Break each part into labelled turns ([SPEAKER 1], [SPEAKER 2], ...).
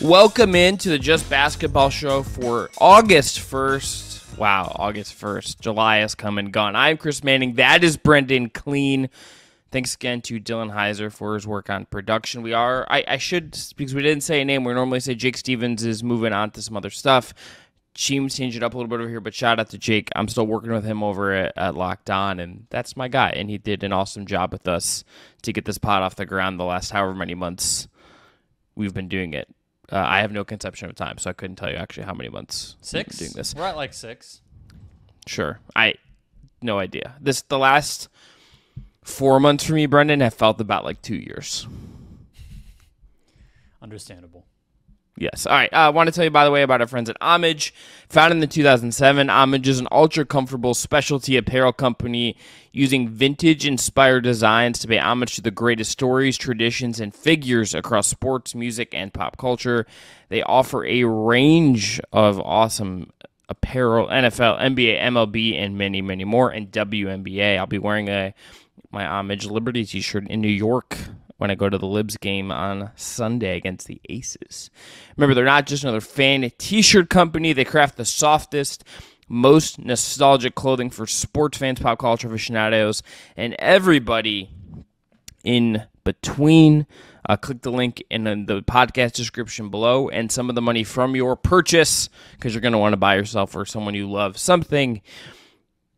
[SPEAKER 1] Welcome into the Just Basketball Show for August 1st. Wow, August 1st. July has come and gone. I'm Chris Manning. That is Brendan Clean. Thanks again to Dylan Heiser for his work on production. I should, because we didn't say a name, we normally say Jake Stevens is moving on to some other stuff. Teams changed it up a little bit over here, but shout out to Jake. I'm still working with him over at Locked On, and that's my guy. And he did an awesome job with us to get this pod off the ground the last however many months we've been doing it. I have no conception of time, so I couldn't tell you actually how many months
[SPEAKER 2] 6?
[SPEAKER 1] we've been doing this.
[SPEAKER 2] We're at like 6.
[SPEAKER 1] Sure. No idea. The last 4 months for me, Brendan, have felt about like 2 years.
[SPEAKER 2] Understandable.
[SPEAKER 1] Yes. All right. I want to tell you, by the way, about our friends at Homage. Founded in the 2007, Homage is an ultra-comfortable specialty apparel company using vintage-inspired designs to pay homage to the greatest stories, traditions, and figures across sports, music, and pop culture. They offer a range of awesome apparel, NFL, NBA, MLB, and many, many more, and WNBA. I'll be wearing my Homage Liberty t-shirt in New York when I go to the Libs game on Sunday against the Aces. Remember, they're not just another fan t-shirt company. They craft the softest, most nostalgic clothing for sports fans, pop culture aficionados, and everybody in between. Click the link in the podcast description below, and some of the money from your purchase, because you're going to want to buy yourself or someone you love something,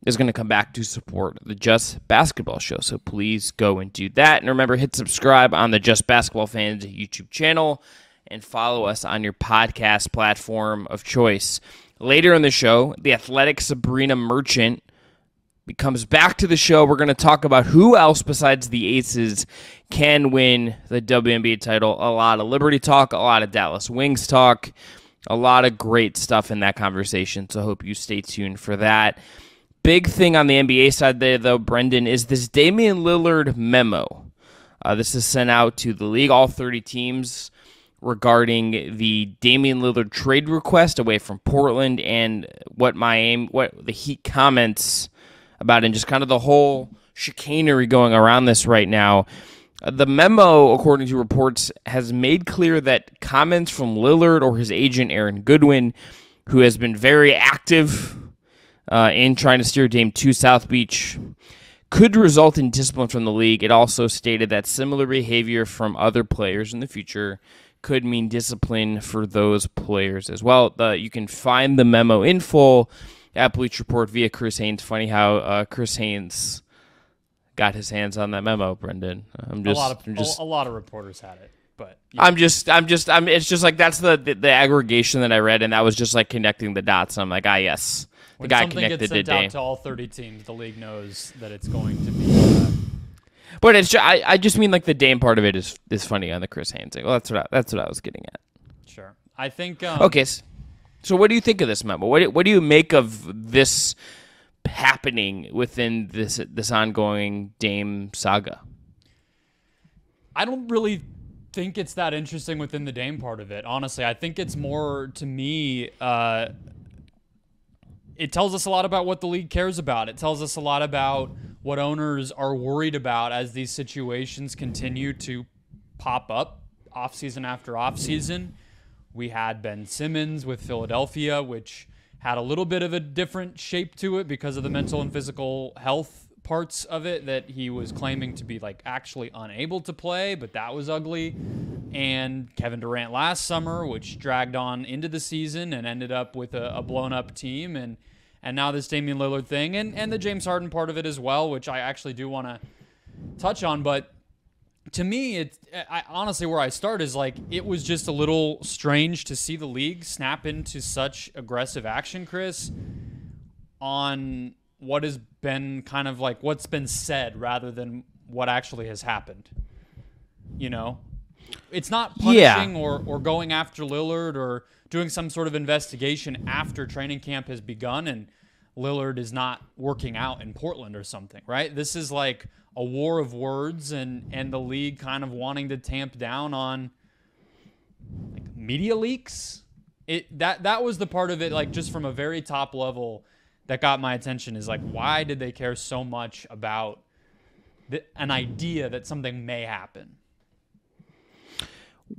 [SPEAKER 1] is going to come back to support the Just Basketball Show. So please go and do that. And remember, hit subscribe on the Just Basketball Fans YouTube channel and follow us on your podcast platform of choice. Later in the show, the Athletic Sabreena Merchant comes back to the show. We're going to talk about who else besides the Aces can win the WNBA title. A lot of Liberty talk, a lot of Dallas Wings talk, a lot of great stuff in that conversation. So I hope you stay tuned for that. Big thing on the NBA side there, though, Brendan, is this Damian Lillard memo. This is sent out to the league, all 30 teams, regarding the Damian Lillard trade request away from Portland and what the Heat comments about, and just kind of the whole chicanery going around this right now. The memo, according to reports, has made clear that comments from Lillard or his agent, Aaron Goodwin, who has been very active in trying to steer Dame to South Beach, could result in discipline from the league. It also stated that similar behavior from other players in the future could mean discipline for those players as well. You can find the memo in full at Bleach Report via Chris Haynes. Funny how Chris Haynes got his hands on that memo, Brendan.
[SPEAKER 2] A lot of reporters had it, but
[SPEAKER 1] yeah. It's just like that's the aggregation that I read, and that was just like connecting the dots. And I'm like, yes.
[SPEAKER 2] When something gets sent out to all 30 teams, the league knows that it's going to be.
[SPEAKER 1] But it's just, I just mean like the Dame part of it is funny on the Chris Haynes thing. Well, that's what I was getting at.
[SPEAKER 2] Sure, I think.
[SPEAKER 1] Okay, so what do you think of this memo? What do you make of this happening within this ongoing Dame saga?
[SPEAKER 2] I don't really think it's that interesting within the Dame part of it. Honestly, I think it's more, to me, it tells us a lot about what the league cares about. It tells us a lot about what owners are worried about as these situations continue to pop up offseason after offseason. We had Ben Simmons with Philadelphia, which had a little bit of a different shape to it because of the mental and physical health parts of it, that he was claiming to be like actually unable to play, but that was ugly. And Kevin Durant last summer, which dragged on into the season and ended up with a blown up team, and now this Damian Lillard thing, and the James Harden part of it as well, which I actually do want to touch on. But to me, honestly, where I start is like, it was just a little strange to see the league snap into such aggressive action, Chris, on what has been kind of like what's been said rather than what actually has happened. You know, it's not punishing or going after Lillard or doing some sort of investigation after training camp has begun and Lillard is not working out in Portland or something, right? This is like a war of words and the league kind of wanting to tamp down on like media leaks. That was the part of it, like just from a very top level, that got my attention, is like, why did they care so much about an idea that something may happen?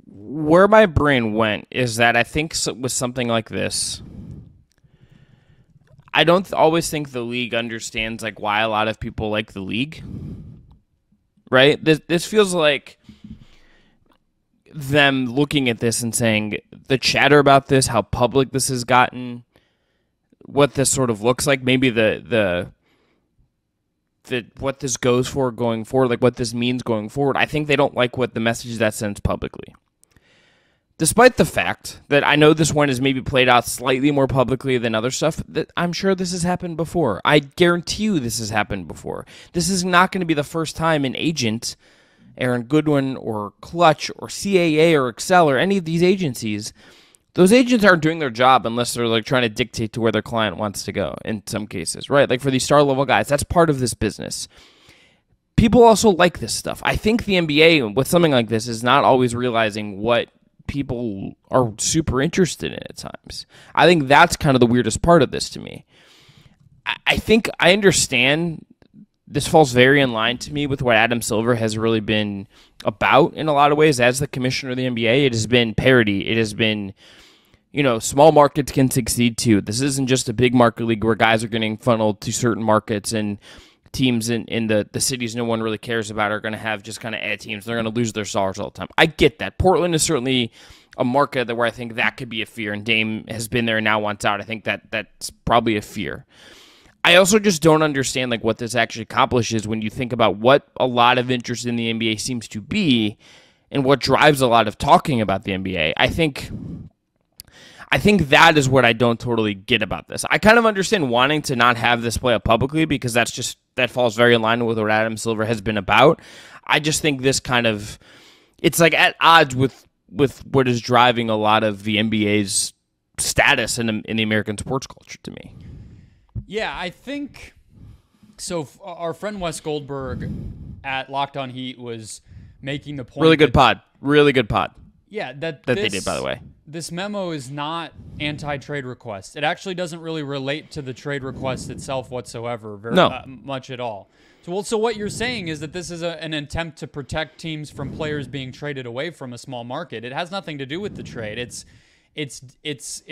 [SPEAKER 1] where my brain went is that I think with something like this, I don't always think the league understands like why a lot of people like the league. Right? This feels like them looking at this and saying the chatter about this, how public this has gotten, what this sort of looks like, maybe the what this goes for going forward, like what this means going forward. I think they don't like what the message that sends publicly. Despite the fact that I know this one is maybe played out slightly more publicly than other stuff, that I'm sure this has happened before. I guarantee you this has happened before. This is not going to be the first time an agent, Aaron Goodwin or Clutch or CAA or Excel or any of these agencies, those agents aren't doing their job unless they're like trying to dictate to where their client wants to go in some cases, right? Like for these star level guys, that's part of this business. People also like this stuff. I think the NBA with something like this is not always realizing what people are super interested in at times. I think that's kind of the weirdest part of this to me. I think I understand this falls very in line to me with what Adam Silver has really been about in a lot of ways as the commissioner of the NBA. It has been parity. It has been, small markets can succeed too. This isn't just a big market league where guys are getting funneled to certain markets and teams in the cities no one really cares about are going to have just kind of ad teams. They're going to lose their stars all the time. I get that. Portland is certainly a market where I think that could be a fear, and Dame has been there and now wants out. I think that's probably a fear. I also just don't understand like what this actually accomplishes when you think about what a lot of interest in the NBA seems to be and what drives a lot of talking about the NBA. I think that is what I don't totally get about this. I kind of understand wanting to not have this play out publicly because that falls very in line with what Adam Silver has been about. I just think this it's like at odds with what is driving a lot of the NBA's status in the American sports culture to me.
[SPEAKER 2] Yeah, I think so. Our friend Wes Goldberg at Locked On Heat was making the point.
[SPEAKER 1] Really good pod.
[SPEAKER 2] Yeah, that
[SPEAKER 1] they did, by the way.
[SPEAKER 2] This memo is not anti-trade request. It actually doesn't really relate to the trade request itself whatsoever, much at all. So what you're saying is that this is an attempt to protect teams from players being traded away from a small market. It has nothing to do with the trade. It's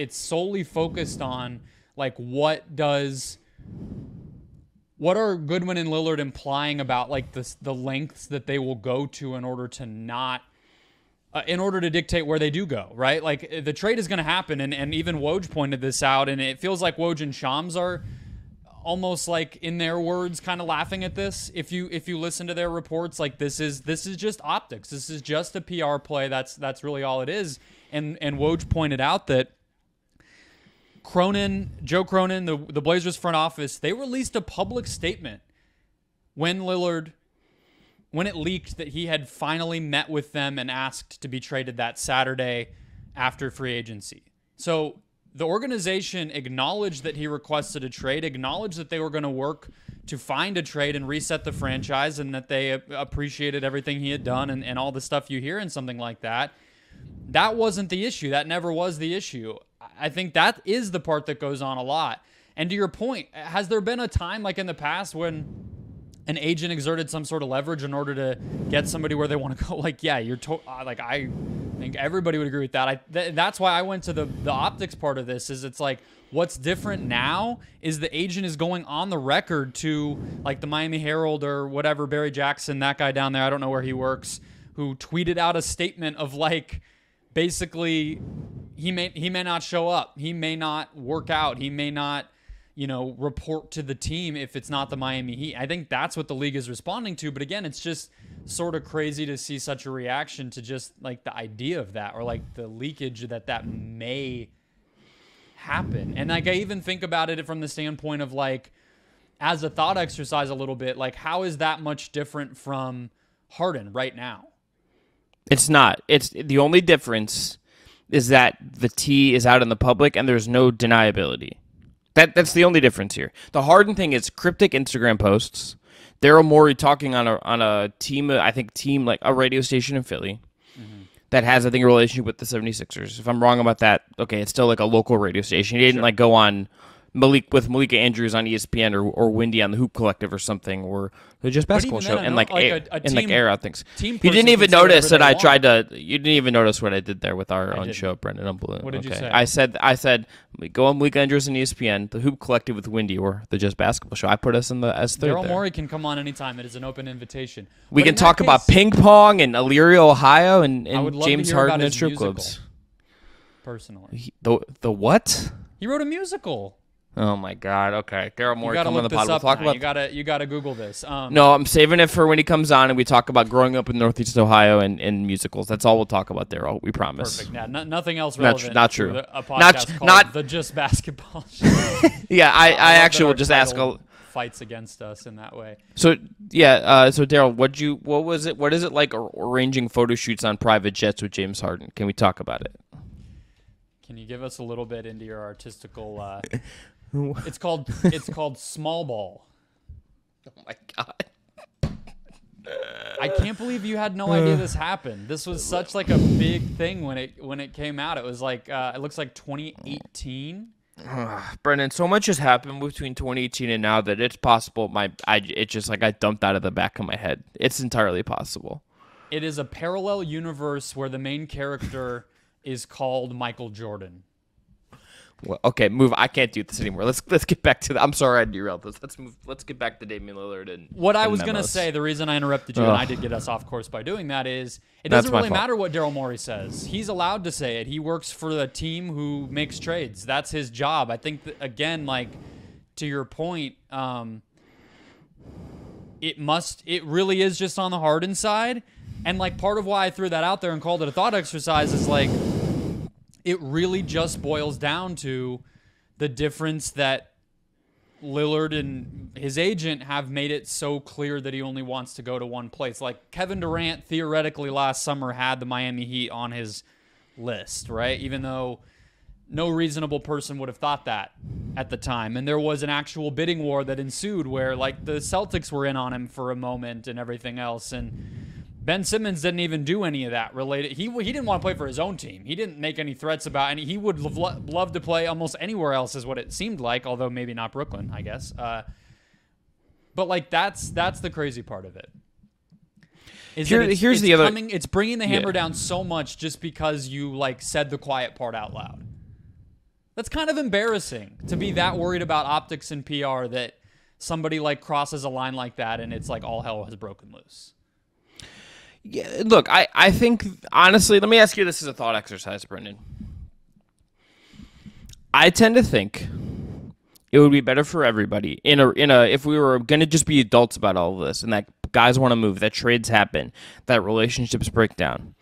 [SPEAKER 2] solely focused on like what are Goodwin and Lillard implying about like the lengths that they will go to in order to dictate where they do go, right? Like the trade is going to happen, and even Woj pointed this out, and it feels like Woj and Shams are almost like in their words kind of laughing at this. If you listen to their reports, like this is just optics. This is just a PR play. That's really all it is. And Woj pointed out that Joe Cronin, the Blazers front office, they released a public statement when it leaked that he had finally met with them and asked to be traded that Saturday after free agency. So the organization acknowledged that he requested a trade, acknowledged that they were going to work to find a trade and reset the franchise, and that they appreciated everything he had done and all the stuff you hear in something like that. That wasn't the issue. That never was the issue. I think that is the part that goes on a lot. And to your point, has there been a time like in the past when an agent exerted some sort of leverage in order to get somebody where they want to go? Like, yeah, I think everybody would agree with that. That's why I went to the optics part of this. Is it's like what's different now is the agent is going on the record to like the Miami Herald or whatever, Barry Jackson, that guy down there, I don't know where he works, who tweeted out a statement of like basically he may not show up, he may not work out, he may not report to the team if it's not the Miami Heat. I think that's what the league is responding to. But again, it's just sort of crazy to see such a reaction to just like the idea of that, or like the leakage that may happen. And like I even think about it from the standpoint of like, as a thought exercise a little bit, like how is that much different from Harden right now?
[SPEAKER 1] It's not. It's the only difference is that the T is out in the public and there's no deniability. That's the only difference here. The Harden thing is cryptic Instagram posts. Daryl Morey talking on a team like a radio station in Philly that has, I think, a relationship with the 76ers. If I'm wrong about that, okay, it's still like a local radio station. He didn't like go on Malika Andrews on ESPN or Wendy on the Hoop Collective or something, or the Just Basketball Show, and air out things. You didn't even notice that I tried to. You didn't even notice what I did there with our own show, Brendan Unballoon.
[SPEAKER 2] What did you say?
[SPEAKER 1] I said go on Malika Andrews on ESPN, the Hoop Collective with Wendy, or the Just Basketball Show. I put us in the as third.
[SPEAKER 2] Daryl Morey can come on anytime. It is an open invitation.
[SPEAKER 1] We can talk about ping pong and Elyria, Ohio, and James Harden and strip clubs.
[SPEAKER 2] Personally,
[SPEAKER 1] the what?
[SPEAKER 2] He wrote a musical.
[SPEAKER 1] Oh my God! Okay, Daryl Morey, come on the pod. We'll talk about.
[SPEAKER 2] You gotta Google this.
[SPEAKER 1] No, I'm saving it for when he comes on and we talk about growing up in Northeast Ohio and musicals. That's all we'll talk about, Daryl. We promise.
[SPEAKER 2] Perfect. Yeah, nothing else relevant.
[SPEAKER 1] Not true.
[SPEAKER 2] A podcast called The Just Basketball Show.
[SPEAKER 1] Yeah, I actually will just ask.
[SPEAKER 2] Fights against us in that way.
[SPEAKER 1] So yeah, so Daryl, what was it? What is it like arranging photo shoots on private jets with James Harden? Can we talk about it?
[SPEAKER 2] Can you give us a little bit into your artistical? It's called Small Ball.
[SPEAKER 1] Oh my God!
[SPEAKER 2] I can't believe you had no idea this happened. This was such like a big thing when it came out. It was like it looks like 2018.
[SPEAKER 1] Brendan, so much has happened between 2018 and now that it's possible. It's just like I dumped out of the back of my head. It's entirely possible.
[SPEAKER 2] It is a parallel universe where the main character is called Michael Jordan.
[SPEAKER 1] Well, okay, move. I can't do this anymore. Let's get back to I'm sorry I derailed this. Let's move. Let's get back to Damian Lillard and
[SPEAKER 2] what I was gonna say. The reason I interrupted you and I did get us off course by doing that is it doesn't really matter what Daryl Morey says. He's allowed to say it. He works for the team who makes trades. That's his job. I think that, again, like to your point, it really is just on the Harden side, and like part of why I threw that out there and called it a thought exercise is like. It really just boils down to the difference that Lillard and his agent have made it so clear that he only wants to go to one place. Like Kevin Durant theoretically last summer had the Miami Heat on his list, right? Even though no reasonable person would have thought that at the time. And there was an actual bidding war that ensued where like the Celtics were in on him for a moment and everything else. And Ben Simmons didn't even do any of that related. He didn't want to play for his own team. He didn't make any threats about any. He would love to play almost anywhere else, is what it seemed like. Although maybe not Brooklyn, I guess. But like that's the crazy part of it. It's bringing the hammer down so much just because you like said the quiet part out loud. That's kind of embarrassing to be that worried about optics and PR that somebody like crosses a line like that and it's like all hell has broken loose.
[SPEAKER 1] Yeah, look, I think, honestly, let me ask you this as a thought exercise, Brendan. I tend to think it would be better for everybody if we were going to just be adults about all of this and that guys want to move, that trades happen, that relationships break down,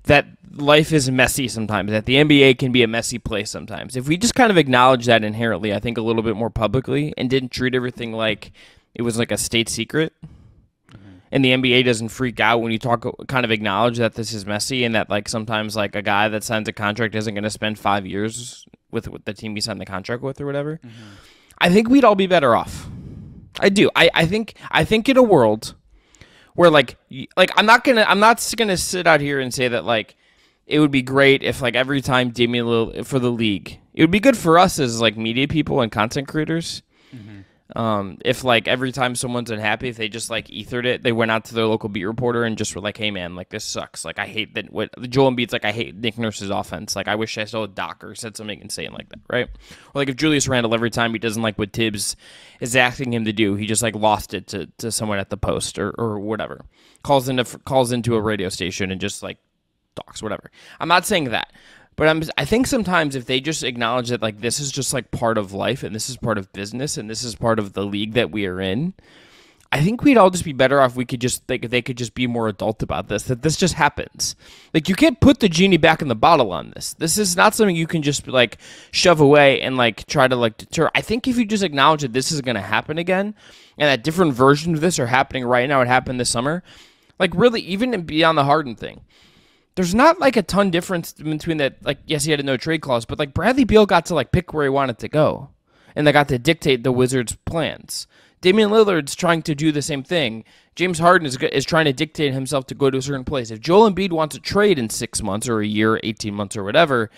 [SPEAKER 1] that life is messy sometimes, that the NBA can be a messy place sometimes. If we just kind of acknowledge that inherently, I think a little bit more publicly and didn't treat everything like it was like a state secret, and the NBA doesn't freak out when you kind of acknowledge that this is messy and that like sometimes like a guy that signs a contract isn't going to spend 5 years with the team he signed the contract with or whatever. Mm-hmm. I think we'd all be better off. I do. I think in a world where like I'm not gonna sit out here and say that like it would be great if like every time Damian Lillard for the league, it would be good for us as like media people and content creators. If like every time someone's unhappy, if they just like ethered it, they went out to their local beat reporter and just were like, "Hey man, like this sucks. Like I hate that." What Joel Embiid's like, "I hate Nick Nurse's offense. Like I wish I saw a doc or said something insane like that." Right? Or like if Julius Randle every time he doesn't like what Tibbs is asking him to do, he just like lost it to someone at the Post or whatever, calls into a radio station and just like talks whatever. I'm not saying that. But I think sometimes if they just acknowledge that like this is just like part of life and this is part of business and this is part of the league that we are in, I think we'd all just be better off. We could just if they could just be more adult about this. That this just happens. Like you can't put the genie back in the bottle on this. This is not something you can just like shove away and like try to like deter. I think if you just acknowledge that this is going to happen again and that different versions of this are happening right now. It happened this summer. Like really, even beyond the Harden thing. There's not like a ton difference between that. Like, yes, he had a no trade clause, but like Bradley Beal got to like pick where he wanted to go, and they got to dictate the Wizards' plans. Damian Lillard's trying to do the same thing. James Harden is trying to dictate himself to go to a certain place. If Joel Embiid wants to trade in 6 months or a year, 18 months or whatever,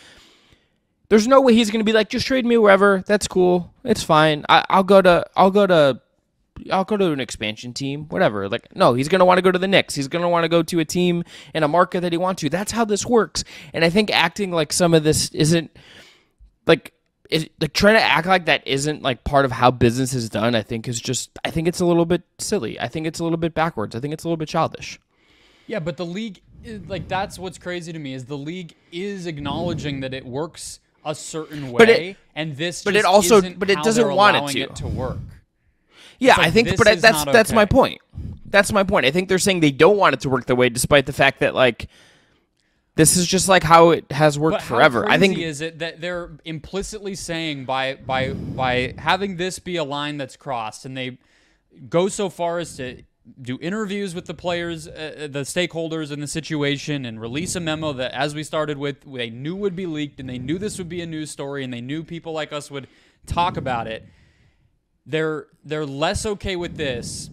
[SPEAKER 1] There's no way he's going to be like, just trade me wherever. That's cool. It's fine. I'll go to an expansion team, whatever. Like, no, he's going to want to go to the Knicks. He's going to want to go to a team in a market that he wants to. That's how this works. And I think acting like some of this isn't like trying to act like that isn't like part of how business is done. I think it's a little bit silly. I think it's a little bit backwards. I think it's a little bit childish.
[SPEAKER 2] Yeah, but the league, like, that's what's crazy to me is the league is acknowledging that it works a certain way, and this. But
[SPEAKER 1] it doesn't want it to
[SPEAKER 2] work.
[SPEAKER 1] Yeah,
[SPEAKER 2] like,
[SPEAKER 1] I think, but that's my point. That's my point. I think they're saying they don't want it to work the way, despite the fact that like this is just like how it has worked forever.
[SPEAKER 2] How crazy
[SPEAKER 1] I think
[SPEAKER 2] is it that they're implicitly saying by having this be a line that's crossed, and they go so far as to do interviews with the players, the stakeholders in the situation, and release a memo that, as we started with, they knew would be leaked, and they knew this would be a news story, and they knew people like us would talk about it. They're less okay with this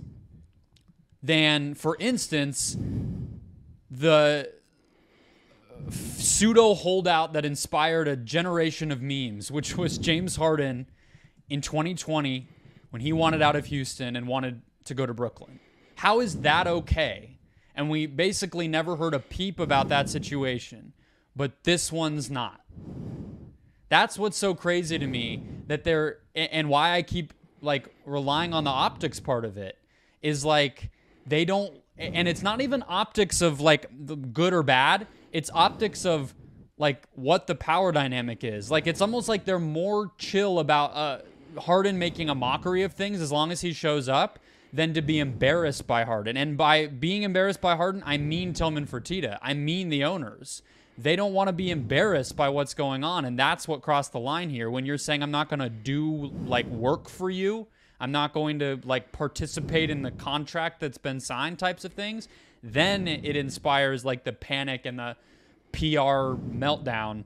[SPEAKER 2] than, for instance, the pseudo holdout that inspired a generation of memes, which was James Harden in 2020 when he wanted out of Houston and wanted to go to Brooklyn. How is that okay? And we basically never heard a peep about that situation, but this one's not. That's what's so crazy to me, that they're, and why I keep like relying on the optics part of it, is like they don't, and it's not even optics of like the good or bad. It's optics of like what the power dynamic is. Like, it's almost like they're more chill about Harden making a mockery of things as long as he shows up, than to be embarrassed by Harden. And by being embarrassed by Harden, I mean Tillman Fertitta. I mean the owners. They don't want to be embarrassed by what's going on, and that's what crossed the line here. When you're saying, I'm not going to do like work for you, I'm not going to like participate in the contract that's been signed types of things, then it inspires like the panic and the PR meltdown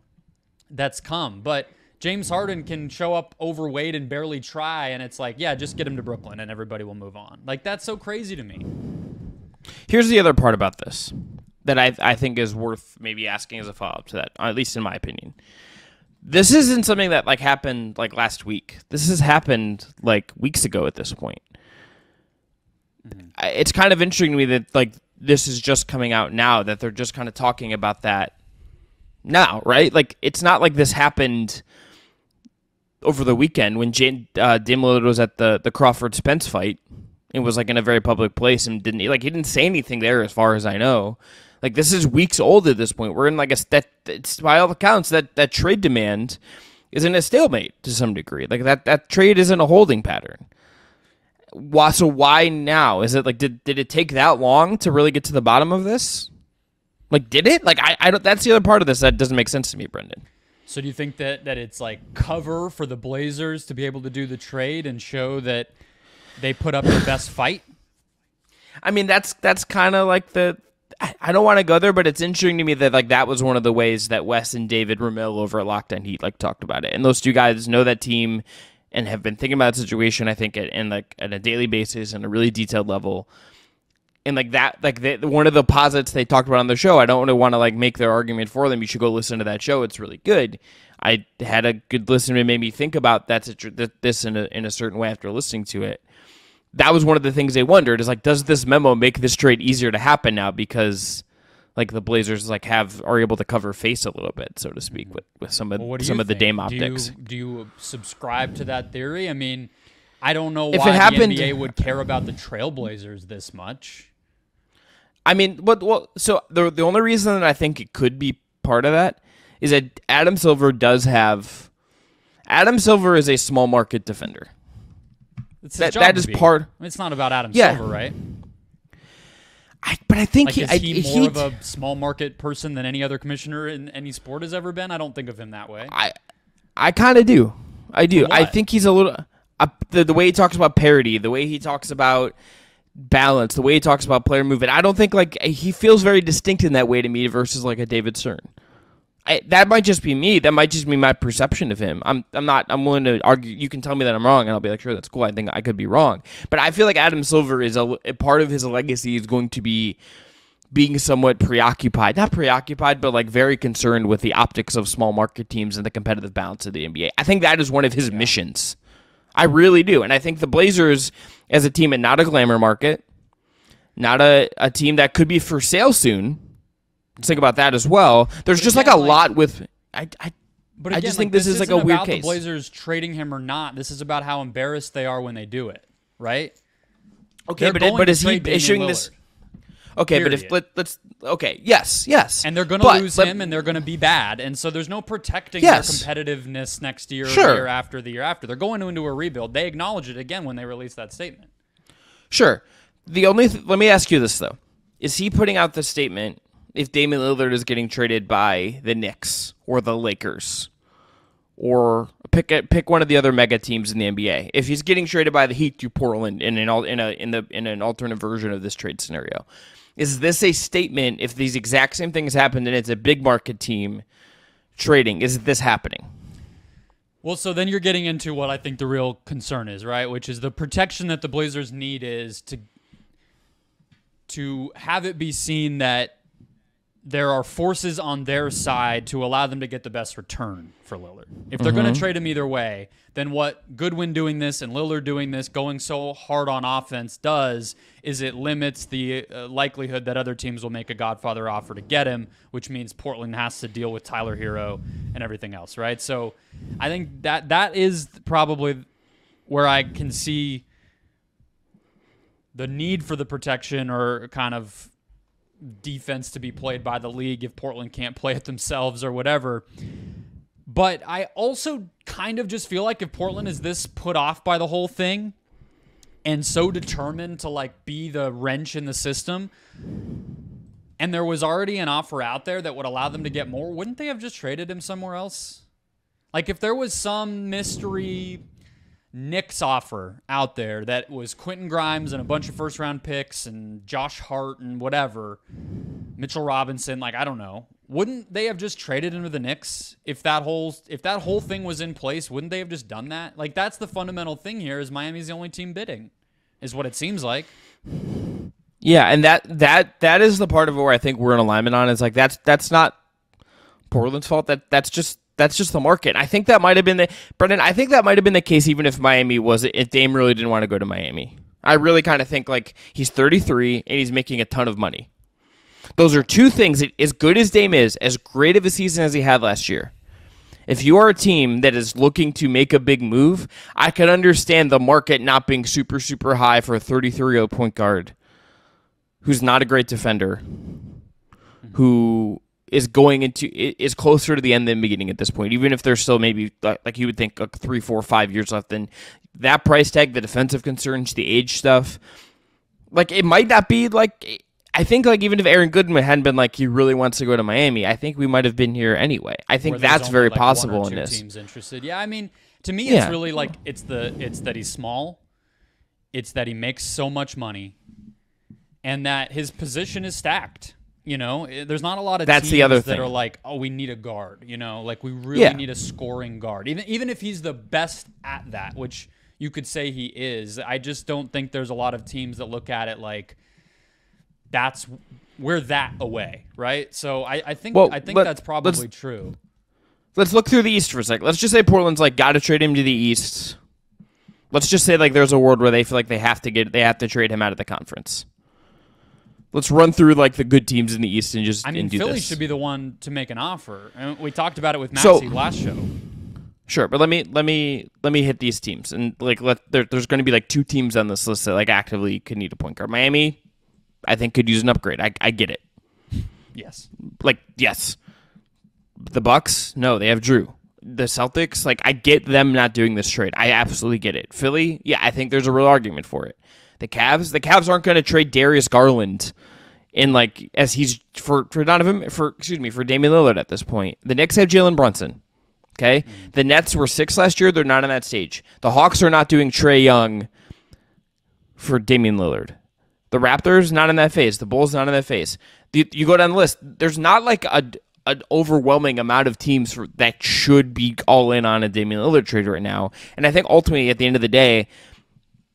[SPEAKER 2] that's come. But James Harden can show up overweight and barely try, and it's like, yeah, just get him to Brooklyn and everybody will move on. Like, that's so crazy to me.
[SPEAKER 1] Here's the other part about this that I think is worth maybe asking as a follow-up to that, at least in my opinion. This isn't something that like happened like last week. This has happened like weeks ago at this point. Mm-hmm. It's kind of interesting to me that like this is just coming out now, that they're just kind of talking about that now, right? Like, it's not like this happened over the weekend when Damian Lillard was at the Crawford Spence fight. It was like in a very public place and he didn't say anything there as far as I know. Like, this is weeks old at this point. We're in like it's by all accounts that trade demand is in a stalemate to some degree. Like that trade isn't a holding pattern. So why now? Is it like did it take that long to really get to the bottom of this? Like, did it? Like, I don't. That's the other part of this that doesn't make sense to me, Brendan.
[SPEAKER 2] So do you think that it's like cover for the Blazers to be able to do the trade and show that they put up the best fight?
[SPEAKER 1] I mean, that's kind of like I don't want to go there, but it's interesting to me that like that was one of the ways that Wes and David Ramil over at Locked On Heat like talked about it, and those two guys know that team and have been thinking about the situation. I think at a daily basis and a really detailed level. And like that, like one of the posits they talked about on the show, I don't really want to like make their argument for them. You should go listen to that show; it's really good. I had a good listen and it made me think about this in a certain way after listening to it. That was one of the things they wondered: is like, does this memo make this trade easier to happen now because like the Blazers like are able to cover face a little bit, so to speak, with some of the Dame optics?
[SPEAKER 2] Do you subscribe to that theory? I mean, I don't know
[SPEAKER 1] if
[SPEAKER 2] why
[SPEAKER 1] it happened,
[SPEAKER 2] the NBA would care about the Trailblazers this much.
[SPEAKER 1] I mean, so the only reason that I think it could be part of that is that Adam Silver is a small market defender.
[SPEAKER 2] It's his job to be.
[SPEAKER 1] Part.
[SPEAKER 2] It's not about Adam Silver, right?
[SPEAKER 1] But I think
[SPEAKER 2] is he more of a small market person than any other commissioner in any sport has ever been? I don't think of him that way.
[SPEAKER 1] I kind of do. I do.
[SPEAKER 2] What?
[SPEAKER 1] I think he's a little the way he talks about parity, the way he talks about balance, the way he talks about player movement. I don't think like he feels very distinct in that way to me versus like a David Stern. That might just be me. That might just be my perception of him. I'm willing to argue. You can tell me that I'm wrong, and I'll be like, sure, that's cool. I think I could be wrong, but I feel like Adam Silver is a part of his legacy is going to be being somewhat preoccupied, not preoccupied, but like very concerned with the optics of small market teams and the competitive balance of the NBA. I think that is one of his missions. I really do. And I think the Blazers as a team and not a glamour market, not a team that could be for sale soon. Let's think about that as well. There's just like a lot with
[SPEAKER 2] But again,
[SPEAKER 1] I just think this is like a weird case.
[SPEAKER 2] The Blazers trading him or not. This is about how embarrassed they are when they do it, right?
[SPEAKER 1] Okay, but is he issuing this? Okay,
[SPEAKER 2] period.
[SPEAKER 1] but if let's okay, yes,
[SPEAKER 2] and they're going to lose him, and they're going to be bad, and so there's no protecting their competitiveness next year, or the year after, the year after. They're going into a rebuild. They acknowledge it again when they release that statement.
[SPEAKER 1] Sure. Let me ask you this though: is he putting out the statement if Damian Lillard is getting traded by the Knicks or the Lakers, or pick one of the other mega teams in the NBA? If he's getting traded by the Heat to Portland in an alternate version of this trade scenario, is this a statement? If these exact same things happened and it's a big market team trading, is this happening?
[SPEAKER 2] Well, so then you're getting into what I think the real concern is, right? Which is the protection that the Blazers need is to have it be seen that there are forces on their side to allow them to get the best return for Lillard. If they're going to trade him either way, then what Goodwin doing this and Lillard doing this, going so hard on offense does is it limits the likelihood that other teams will make a Godfather offer to get him, which means Portland has to deal with Tyler Hero and everything else, right? So I think that is probably where I can see the need for the protection or kind of defense to be played by the league if Portland can't play it themselves or whatever. But I also kind of just feel like if Portland is this put off by the whole thing and so determined to like be the wrench in the system, and there was already an offer out there that would allow them to get more, wouldn't they have just traded him somewhere else? Like if there was some mystery Knicks offer out there that was Quentin Grimes and a bunch of first-round picks and Josh Hart and whatever, Mitchell Robinson, like I don't know, wouldn't they have just traded him to the Knicks if that whole thing was in place? Wouldn't they have just done that? Like that's the fundamental thing here is Miami's the only team bidding, is what it seems like.
[SPEAKER 1] Yeah, and that is the part of it where I think we're in alignment on. Is like that's not Portland's fault. That's just the market. I think that might have been Brendan. I think that might have been the case even if if Dame really didn't want to go to Miami. I really kind of think like he's 33 and he's making a ton of money. Those are two things. As good as Dame is, as great of a season as he had last year, if you are a team that is looking to make a big move, I can understand the market not being super, super high for a 33-year-old point guard who's not a great defender, who is closer to the end than beginning at this point, even if there's still maybe, like you would think, 3, 4, 5 years left. Then that price tag, the defensive concerns, the age stuff, like it might not be like, I think like even if Aaron Goodman hadn't been like he really wants to go to Miami, I think we might have been here anyway. I think that's very possible in this.
[SPEAKER 2] Teams interested. Yeah, I mean, to me, it's really like it's that he's small, it's that he makes so much money, and that his position is stacked. You know, there's not a lot of teams that are like, oh, we need a guard. You know, like we really need a scoring guard. Even if he's the best at that, which you could say he is, I just don't think there's a lot of teams that look at it like we're that away, right? So I think that's probably true.
[SPEAKER 1] Let's look through the East for a second. Let's just say Portland's like got to trade him to the East. Let's just say like there's a world where they feel like they have to trade him out of the conference. Let's run through like the good teams in the East and just do
[SPEAKER 2] Philly
[SPEAKER 1] this.
[SPEAKER 2] Should be the one to make an offer. And we talked about it with Maxey last show.
[SPEAKER 1] Sure, but let me hit these teams and like there's going to be like two teams on this list that like actively could need a point guard. Miami, I think could use an upgrade. I get it.
[SPEAKER 2] Yes.
[SPEAKER 1] Yes. The Bucks, no, they have Drew. The Celtics, like I get them not doing this trade. I absolutely get it. Philly, yeah, I think there's a real argument for it. The Cavs aren't going to trade Darius Garland in like as he's for Damian Lillard at this point. The Knicks have Jalen Brunson. Okay? The Nets were 6 last year, they're not on that stage. The Hawks are not doing Trae Young for Damian Lillard. The Raptors not in that phase. The Bulls not in that phase. You go down the list. There's not like an overwhelming amount of teams that should be all in on a Damian Lillard trade right now. And I think ultimately at the end of the day,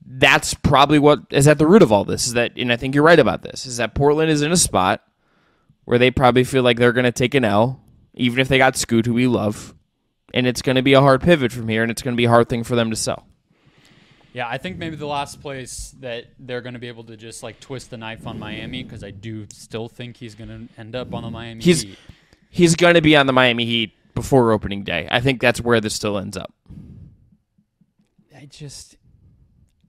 [SPEAKER 1] that's probably what is at the root of all this. Is that, and I think you're right about this, is that Portland is in a spot where they probably feel like they're going to take an L, even if they got Scoot, who we love, and it's going to be a hard pivot from here, and it's going to be a hard thing for them to sell.
[SPEAKER 2] Yeah, I think maybe the last place that they're going to be able to just like twist the knife on Miami, because I do still think he's going to end up on the Miami Heat.
[SPEAKER 1] He's going to be on the Miami Heat before opening day. I think that's where this still ends up.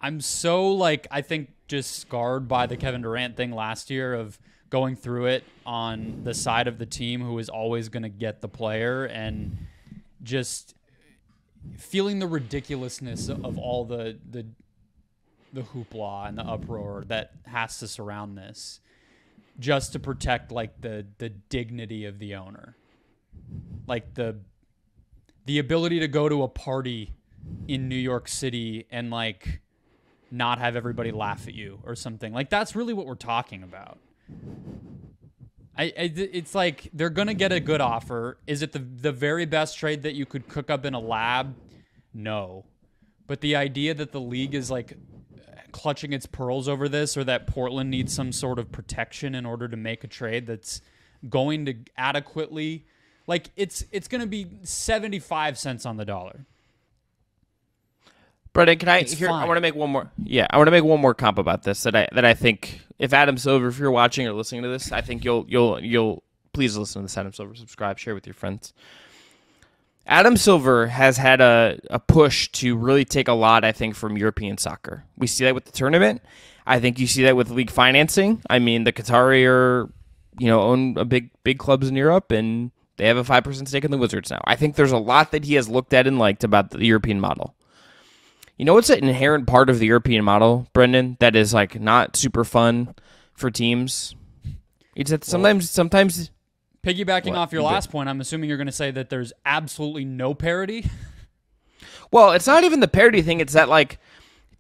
[SPEAKER 2] I'm so like, I think just scarred by the Kevin Durant thing last year of going through it on the side of the team who is always going to get the player, and just feeling the ridiculousness of all the hoopla and the uproar that has to surround this, just to protect like the dignity of the owner, like the ability to go to a party in New York City and like not have everybody laugh at you or something. Like, that's really what we're talking about. It's like they're going to get a good offer. Is it the very best trade that you could cook up in a lab? No. But the idea that the league is like clutching its pearls over this, or that Portland needs some sort of protection in order to make a trade that's going to adequately, like, it's going to be 75 cents on the dollar.
[SPEAKER 1] Brendan, I want to make one more. Yeah, I want to make one more comp about this that I think, if Adam Silver, if you're watching or listening to this, I think you'll please listen to this. Adam Silver, subscribe, share with your friends. Adam Silver has had a push to really take a lot, I think, from European soccer. We see that with the tournament. I think you see that with league financing. I mean, the Qatari are, own a big clubs in Europe, and they have a 5% stake in the Wizards now. I think there's a lot that he has looked at and liked about the European model. You know what's an inherent part of the European model, Brendan, that is like not super fun for teams? It's that sometimes
[SPEAKER 2] piggybacking off your last point, I'm assuming you're going to say that there's absolutely no parity.
[SPEAKER 1] Well, it's not even the parity thing. It's that like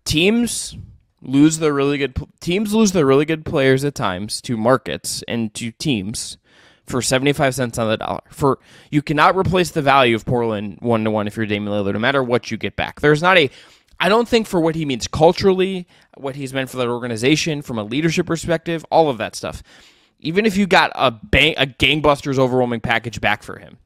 [SPEAKER 1] teams lose their really good players at times to markets and to teams for 75 cents on the dollar. You cannot replace the value of Portland 1-to-1 if you're Damian Lillard, no matter what you get back. I don't think for what he means culturally, what he's meant for that organization, from a leadership perspective, all of that stuff. Even if you got a gangbusters overwhelming package back for him,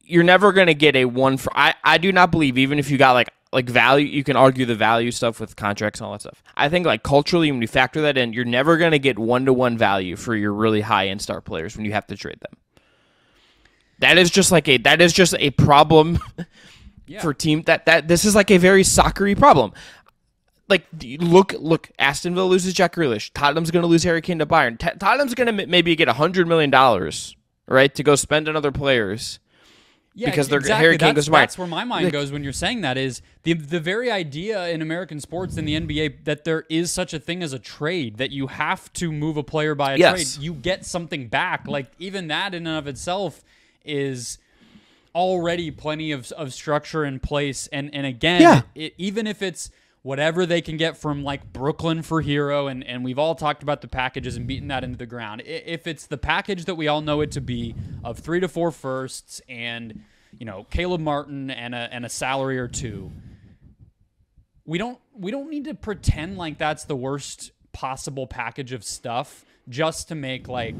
[SPEAKER 1] you're never going to get a one for. I do not believe, even if you got like value, you can argue the value stuff with contracts and all that stuff. I think like culturally, when you factor that in, you're never going to get 1-to-1 value for your really high end star players when you have to trade them. That is just a problem. Yeah. For team that this is like a very soccer-y problem. Like, look, Aston Villa loses Jack Grealish. Tottenham's going to lose Harry Kane to Bayern. Tottenham's going to maybe get $100 million, right, to go spend on other players.
[SPEAKER 2] Yeah,
[SPEAKER 1] because
[SPEAKER 2] exactly.
[SPEAKER 1] Harry Kane goes to Bayern.
[SPEAKER 2] That's where my mind goes when you're saying that, is the very idea in American sports, in the NBA, that there is such a thing as a trade, that you have to move a player by a trade. You get something back. Like, even that in and of itself is already plenty of structure in place, and again, even if it's whatever they can get from like Brooklyn for Hero, and we've all talked about the packages and beaten that into the ground. If it's the package that we all know it to be, of 3 to 4 firsts and Caleb Martin and a salary or two, we don't need to pretend like that's the worst possible package of stuff just to make like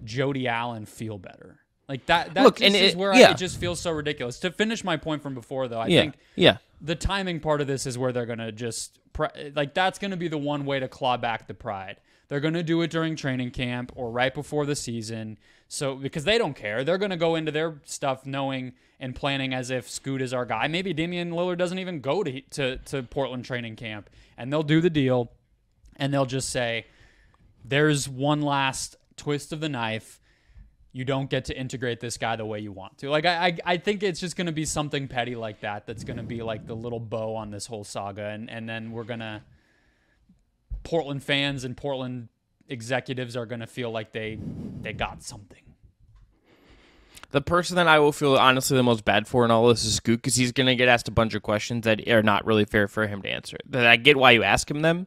[SPEAKER 2] Jody Allen feel better. Like that is where it just feels so ridiculous. To finish my point from before, though, I think the timing part of this is where they're going to just that's going to be the one way to claw back the pride. They're going to do it during training camp or right before the season. So because they don't care, they're going to go into their stuff knowing and planning as if Scoot is our guy. Maybe Damian Lillard doesn't even go to Portland training camp, and they'll do the deal, and they'll just say, "There's one last twist of the knife. You don't get to integrate this guy the way you want to." Like, I think it's just going to be something petty like that that's going to be like the little bow on this whole saga. And then Portland fans and Portland executives are going to feel like they got something.
[SPEAKER 1] The person that I will feel honestly the most bad for in all this is Scoot, because he's going to get asked a bunch of questions that are not really fair for him to answer. That I get why you ask him them,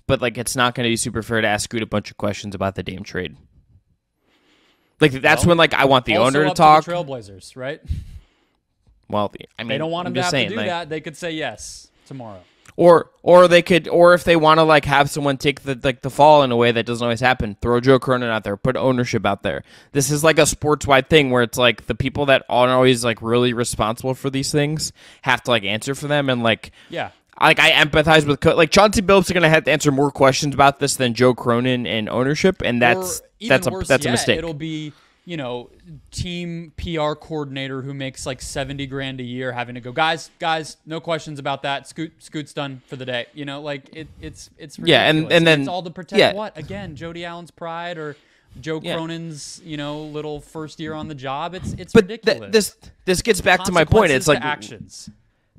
[SPEAKER 1] but like it's not going to be super fair to ask Scoot a bunch of questions about the Dame trade. Like, that's when, like, I want the owner to talk.
[SPEAKER 2] To the Trailblazers, right?
[SPEAKER 1] Well, I mean,
[SPEAKER 2] they don't want him to have to do that. They could say yes. tomorrow.
[SPEAKER 1] Or they could, or if they want to like have someone take the fall in a way that doesn't always happen, throw Joe Cronin out there, put ownership out there. This is like a sports wide thing where it's like the people that aren't always like really responsible for these things have to like answer for them, and like I empathize with like Chauncey Billups are going to have to answer more questions about this than Joe Cronin and ownership, and that's a mistake.
[SPEAKER 2] It'll be, team PR coordinator who makes like $70,000 a year having to go, guys, no questions about that. Scoot's done for the day. It's ridiculous.
[SPEAKER 1] Yeah, and then
[SPEAKER 2] it's all to protect what? Again, Jody Allen's pride or Joe Cronin's, little first year on the job. It's ridiculous.
[SPEAKER 1] This gets back to my point. It's like
[SPEAKER 2] actions.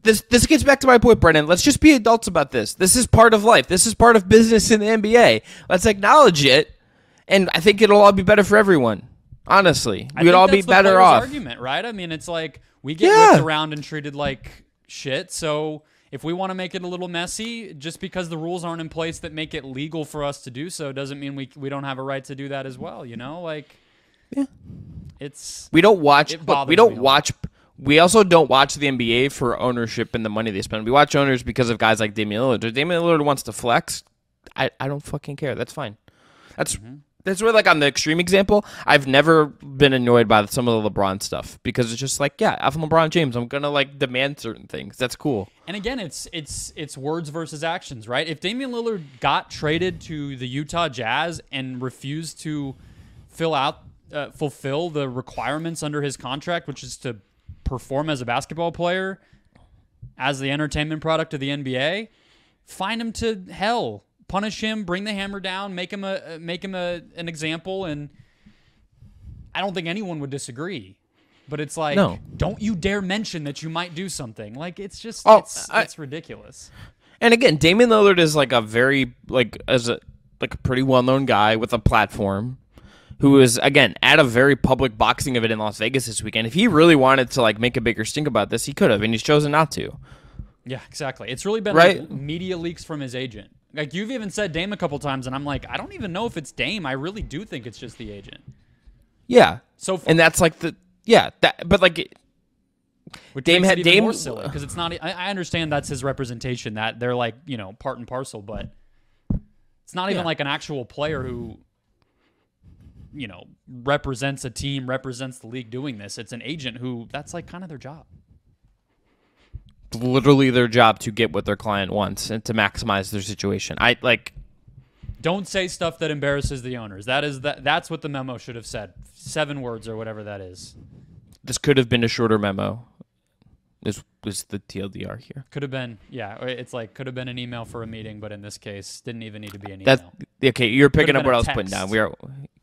[SPEAKER 1] This gets back to my point, Brennan. Let's just be adults about this. This is part of life. This is part of business in the NBA. Let's acknowledge it, and I think it'll all be better for everyone. Honestly, we'd all be better off.
[SPEAKER 2] Argument, right? I mean, it's like we get whipped around and treated like shit. So if we want to make it a little messy, just because the rules aren't in place that make it legal for us to do so, doesn't mean we don't have a right to do that as well. It's
[SPEAKER 1] we don't watch. We also don't watch the NBA for ownership and the money they spend. We watch owners because of guys like Damian Lillard. If Damian Lillard wants to flex, I don't fucking care. That's fine. That's where, like, on the extreme example, I've never been annoyed by some of the LeBron stuff because it's just like, yeah, I'm LeBron James. I'm gonna like demand certain things. That's cool.
[SPEAKER 2] And again, it's words versus actions, right? If Damian Lillard got traded to the Utah Jazz and refused to fulfill the requirements under his contract, which is to perform as a basketball player, as the entertainment product of the NBA, find him to hell. Punish him, bring the hammer down, make him an example, and I don't think anyone would disagree. But it's like, don't you dare mention that you might do something. Like, it's just it's ridiculous.
[SPEAKER 1] And again, Damian Lillard is like a very a pretty well-known guy with a platform who is, again, at a very public boxing event in Las Vegas this weekend. If he really wanted to like make a bigger stink about this, he could have, and he's chosen not to.
[SPEAKER 2] Yeah, exactly. It's really been like media leaks from his agent. Like, you've even said Dame a couple times, and I'm like, I don't even know if it's Dame. I really do think it's just the agent.
[SPEAKER 1] Yeah.
[SPEAKER 2] So
[SPEAKER 1] and that's like but like,
[SPEAKER 2] which Dame had Dame more silly because it's not. I understand that's his representation, that they're like part and parcel, but it's not even like an actual player who represents a team, represents the league doing this. It's an agent who that's like kind of their job.
[SPEAKER 1] Literally their job to get what their client wants and to maximize their situation.
[SPEAKER 2] Don't say stuff that embarrasses the owners. That's what the memo should have said. 7 words or whatever that is.
[SPEAKER 1] This could have been a shorter memo. This was the TLDR here.
[SPEAKER 2] Could have been, it's like could have been an email for a meeting, but in this case, didn't even need to be an email.
[SPEAKER 1] Okay, you're picking up what I was putting down.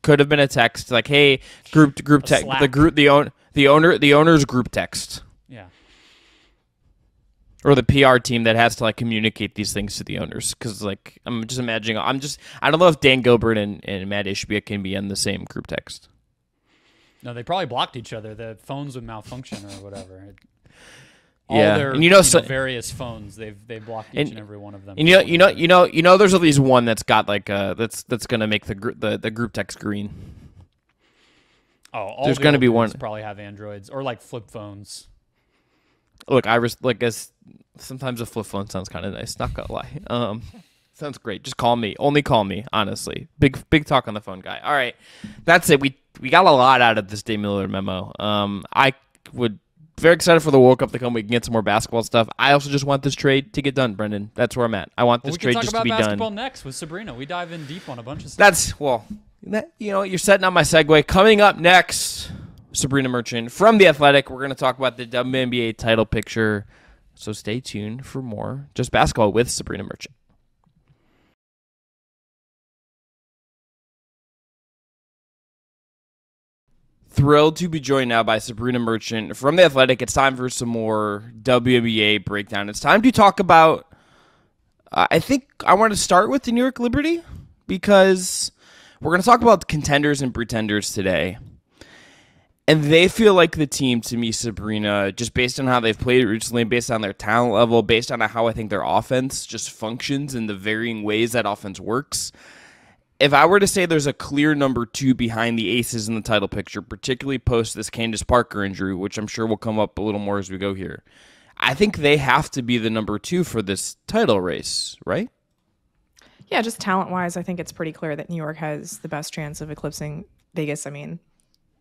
[SPEAKER 1] Could have been a text like, "Hey, group text, the owner's group text."
[SPEAKER 2] Yeah.
[SPEAKER 1] Or the PR team that has to like communicate these things to the owners, because like I'm just imagining. I don't know if Dan Gilbert and Matt Ishbia can be in the same group text.
[SPEAKER 2] No, they probably blocked each other. The phones would malfunction or whatever. All their various phones, they blocked each and every one of them.
[SPEAKER 1] And there's at least one that's got like that's gonna make the group text green.
[SPEAKER 2] Oh, all
[SPEAKER 1] there's gonna be one.
[SPEAKER 2] Probably have Androids or like flip phones.
[SPEAKER 1] Look, sometimes a flip phone sounds kind of nice. Not gonna lie. Sounds great. Just call me. Only call me. Honestly, big talk on the phone, guy. All right, that's it. We got a lot out of this Damian Lillard memo. I would very excited for the World Cup to come. We can get some more basketball stuff. I also just want this trade to get done, Brendan. That's where I'm at. I want this trade just to be done. We can talk about
[SPEAKER 2] basketball next with Sabreena. We dive in deep on a bunch of stuff.
[SPEAKER 1] You're setting up my segue. Coming up next, Sabreena Merchant from The Athletic. We're going to talk about the WNBA title picture. So stay tuned for more Just Basketball with Sabreena Merchant. Thrilled to be joined now by Sabreena Merchant from The Athletic. It's time for some more WNBA breakdown. It's time to talk about, I think I want to start with the New York Liberty because we're going to talk about contenders and pretenders today. And they feel like the team to me, Sabreena, just based on how they've played recently, based on their talent level, based on how I think their offense just functions in the varying ways that offense works. If I were to say there's a clear number 2 behind the Aces in the title picture, particularly post this Candace Parker injury, which I'm sure will come up a little more as we go here, I think they have to be the number 2 for this title race, right?
[SPEAKER 3] Yeah, just talent-wise, I think it's pretty clear that New York has the best chance of eclipsing Vegas. I mean,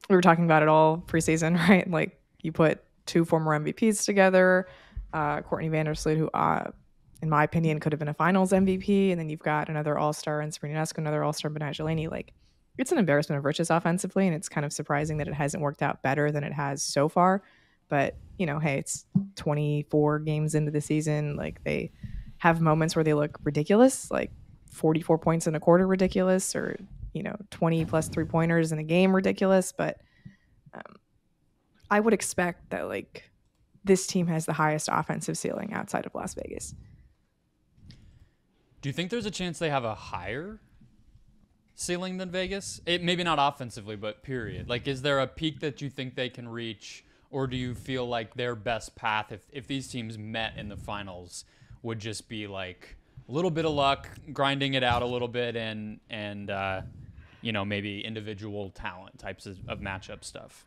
[SPEAKER 3] we were talking about it all preseason, right? Like, you put 2 former MVPs together, Courtney Vandersloot, who, in my opinion, could have been a Finals MVP, and then you've got another All-Star in Sabreena, another All-Star Benai Jelani. Like, it's an embarrassment of riches offensively, and it's kind of surprising that it hasn't worked out better than it has so far. But, you know, hey, it's 24 games into the season. Like, they have moments where they look ridiculous, like 44 points in a quarter ridiculous, or, you know, 20 plus 3-pointers in a game ridiculous. But I would expect that, like, this team has the highest offensive ceiling outside of Las Vegas.
[SPEAKER 2] Do you think there's a chance they have a higher ceiling than Vegas? Maybe not offensively, but period. Like, is there a peak that you think they can reach, or do you feel like their best path, if these teams met in the finals, would just be like a little bit of luck, grinding it out a little bit, and you know, maybe individual talent types of matchup stuff?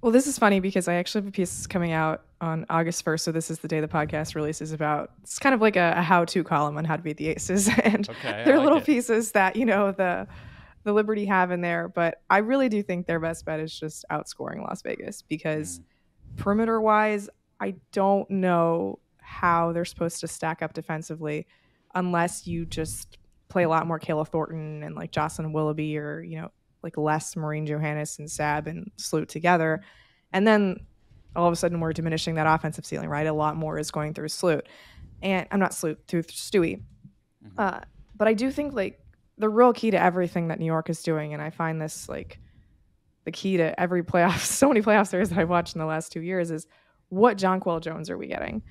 [SPEAKER 3] Well, this is funny because I actually have a piece coming out on August 1st. So this is the day the podcast releases about, it's kind of like a how-to column on how to beat the Aces. And there are little pieces that, you know, the Liberty have in there. But I really do think their best bet is just outscoring Las Vegas, because perimeter-wise, I don't know how they're supposed to stack up defensively unless you just play a lot more Kayla Thornton and like Jocelyn Willoughby, or, you know, like less Maureen Johannes and Sab and Sloot together. And then all of a sudden we're diminishing that offensive ceiling, right? A lot more is going through Sloot. And I'm not Sloot, through Stewie. But I do think like the real key to everything that New York is doing, and I find this like the key to every playoff, so many playoff series that I've watched in the last 2 years, is what Jonquel Jones are we getting?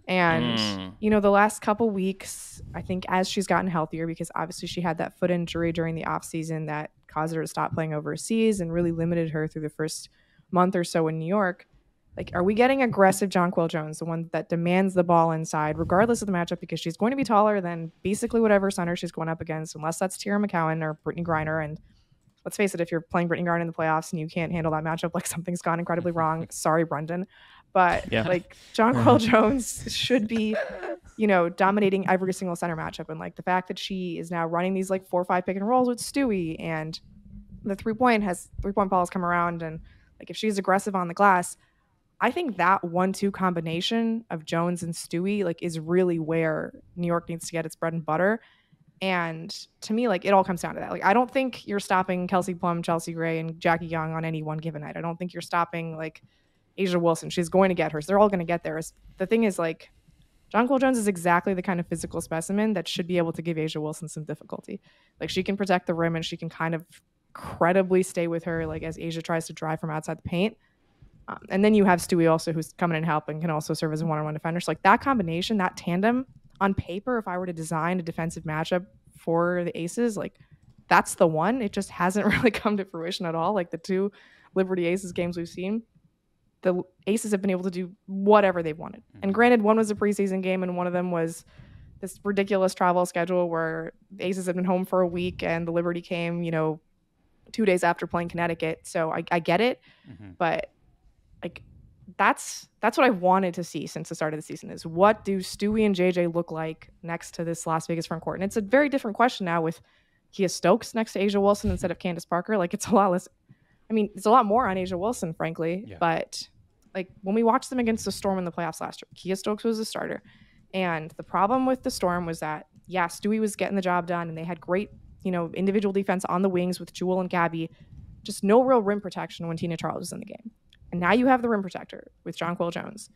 [SPEAKER 3] And, you know, the last couple weeks, I think as she's gotten healthier, because obviously she had that foot injury during the offseason that caused her to stop playing overseas and really limited her through the first month or so in New York. Like, are we getting aggressive Jonquel Jones, the one that demands the ball inside, regardless of the matchup, because she's going to be taller than basically whatever center she's going up against, unless that's Tierra McCowan or Brittany Griner. And let's face it, if you're playing Brittany Griner in the playoffs and you can't handle that matchup, like, something's gone incredibly wrong. Sorry, Brendan. But like, Jonquel Jones should be, you know, dominating every single center matchup. And like the fact that she is now running these like 4 or 5 pick and rolls with Stewie, and the 3-point balls come around, and like if she's aggressive on the glass, I think that 1-2 combination of Jones and Stewie like is really where New York needs to get its bread and butter. And to me, like, it all comes down to that. Like, I don't think you're stopping Kelsey Plum, Chelsea Gray, and Jackie Young on any one given night. I don't think you're stopping like Asia Wilson. She's going to get hers. They're all going to get theirs. The thing is, like, Jonquel Jones is exactly the kind of physical specimen that should be able to give Asia Wilson some difficulty. Like, she can protect the rim, and she can kind of credibly stay with her, like, as Asia tries to drive from outside the paint. And then you have Stewie also, who's coming in and help and can also serve as a one-on-one defender. So, like, that combination, that tandem, on paper, if I were to design a defensive matchup for the Aces, like, that's the one. It just hasn't really come to fruition at all. Like, the 2 Liberty Aces games we've seen, the Aces have been able to do whatever they've wanted. And granted, one was a preseason game, and one of them was this ridiculous travel schedule where the Aces had been home for a week, and the Liberty came, you know, 2 days after playing Connecticut. So I get it, but like, that's what I wanted to see since the start of the season, is what do Stewie and JJ look like next to this Las Vegas front court? And it's a very different question now with Kia Stokes next to Asia Wilson instead of Candace Parker. Like, it's a lot less. I mean, it's a lot more on Asia Wilson, frankly. But like, when we watched them against the Storm in the playoffs last year, Kia Stokes was the starter. And the problem with the Storm was that, yeah, Stewie was getting the job done, and they had great, you know, individual defense on the wings with Jewel and Gabby. Just no real rim protection when Tina Charles was in the game. And now you have the rim protector with Jonquel Jones.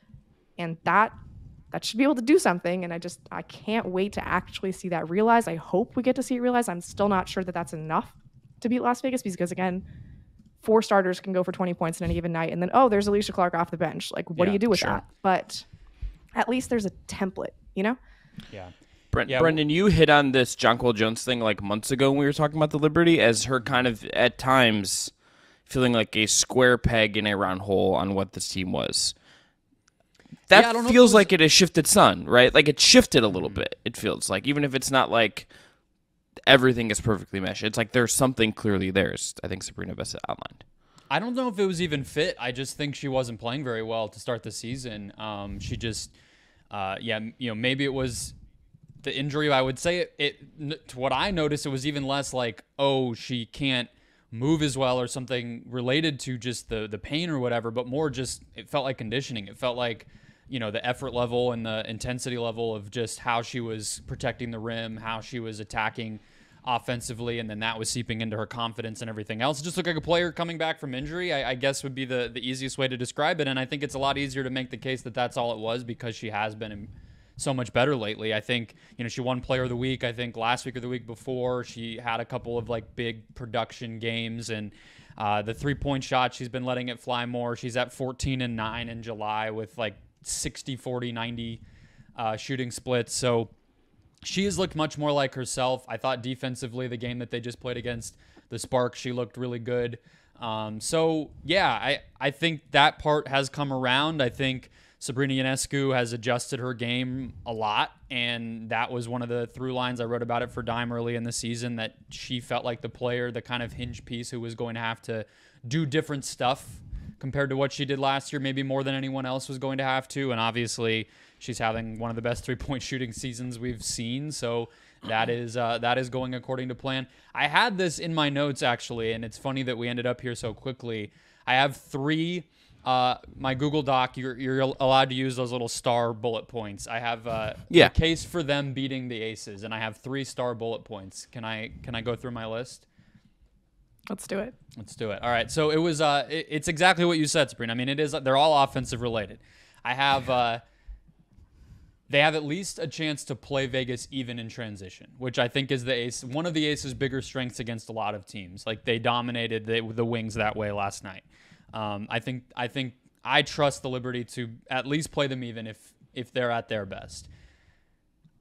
[SPEAKER 3] And that should be able to do something. And I can't wait to actually see that realized. I hope we get to see it realized. I'm still not sure that that's enough to beat Las Vegas, because, again, 4 starters can go for 20 points in any given night. And then, oh, there's Alicia Clark off the bench. Like, what do you do with that? But at least there's a template, you know?
[SPEAKER 2] Yeah.
[SPEAKER 1] Brendan, you hit on this Jonquel Jones thing like months ago when we were talking about the Liberty, as her kind of, at times, feeling like a square peg in a round hole on what this team was. That feels like it has shifted some, right? Like, it shifted a little bit, it feels like. Even if it's not like everything is perfectly meshed. It's like there's something clearly there, I think Sabreena best outlined.
[SPEAKER 2] I don't know if it was even fit. I just think she wasn't playing very well to start the season. She just, maybe it was the injury. I would say to what I noticed, it was even less like, oh, she can't move as well or something related to just the pain or whatever, but more just it felt like conditioning. It felt like, the effort level and the intensity level of just how she was protecting the rim, how she was attacking offensively, and then that was seeping into her confidence and everything else. It just looked like a player coming back from injury, I guess would be the easiest way to describe it. And I think it's a lot easier to make the case that that's all it was, because she has been so much better lately. I think, she won Player of the Week, I think last week or the week before. She had a couple of like big production games, and the 3-point shot, she's been letting it fly more. She's at 14 and 9 in July with like 60, 40, 90 shooting splits. So she has looked much more like herself. I thought defensively, the game that they just played against the Sparks, she looked really good. I think that part has come around. I think Sabreena Ionescu has adjusted her game a lot, and that was one of the through lines. I wrote about it for Dime early in the season, that she felt like the player, the kind of hinge piece who was going to have to do different stuff compared to what she did last year, maybe more than anyone else was going to have to. And obviously she's having one of the best 3-point shooting seasons we've seen. So that is going according to plan. I had this in my notes actually, and it's funny that we ended up here so quickly. I have 3, my Google Doc, you're allowed to use those little star bullet points. I have a case for them beating the Aces, and I have 3 star bullet points. Can I go through my list?
[SPEAKER 3] Let's do it.
[SPEAKER 2] All right. So it was it's exactly what you said, Sabreena. I mean, they're all offensive related. I have they have at least a chance to play Vegas even in transition, which I think is one of the Aces' bigger strengths against a lot of teams. Like, they dominated the Wings that way last night. I think I trust the Liberty to at least play them even if they're at their best.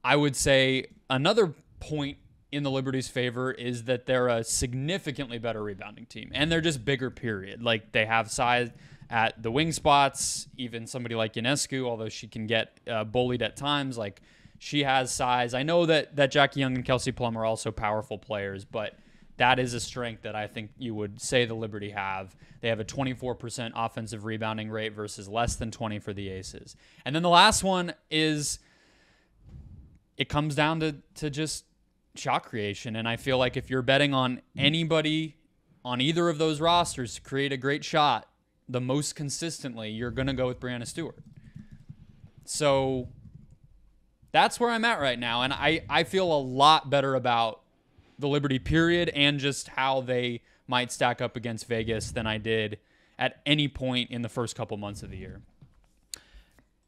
[SPEAKER 2] I would say another point in the Liberty's favor is that they're a significantly better rebounding team, and they're just bigger, period. Like, they have size at the wing spots. Even somebody like Ionescu, although she can get bullied at times, like, she has size. I know that Jackie Young and Kelsey Plum are also powerful players, but that is a strength that I think you would say the Liberty have. They have a 24% offensive rebounding rate versus less than 20 for the Aces. And then the last one is, it comes down to just shot creation. And I feel like if you're betting on anybody on either of those rosters to create a great shot the most consistently, you're going to go with Breanna Stewart. So that's where I'm at right now. And I feel a lot better about the Liberty, period, and just how they might stack up against Vegas than I did at any point in the first couple months of the year.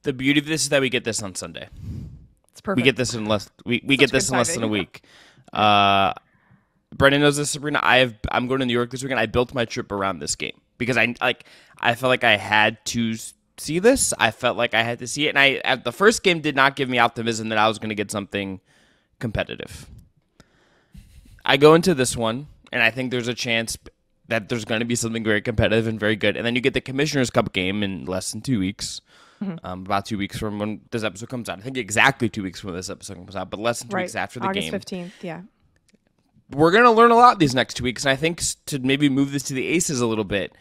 [SPEAKER 1] The beauty of this is that we get this on Sunday.
[SPEAKER 3] It's perfect.
[SPEAKER 1] We get this in less. We get this in less than a week. Brendan knows this, Sabreena. I'm going to New York this weekend. I built my trip around this game because I felt like I had to see this. I felt like I had to see it, and the first game did not give me optimism that I was going to get something competitive. I go into this one, and I think there's a chance that there's going to be something very competitive and very good. And then you get the Commissioner's Cup game in less than 2 weeks. About 2 weeks from when this episode comes out. I think exactly 2 weeks from when this episode comes out, but less than 2 weeks after the
[SPEAKER 3] August
[SPEAKER 1] game.
[SPEAKER 3] August 15th, yeah.
[SPEAKER 1] We're going to learn a lot these next 2 weeks, and I think to maybe move this to the Aces a little bit,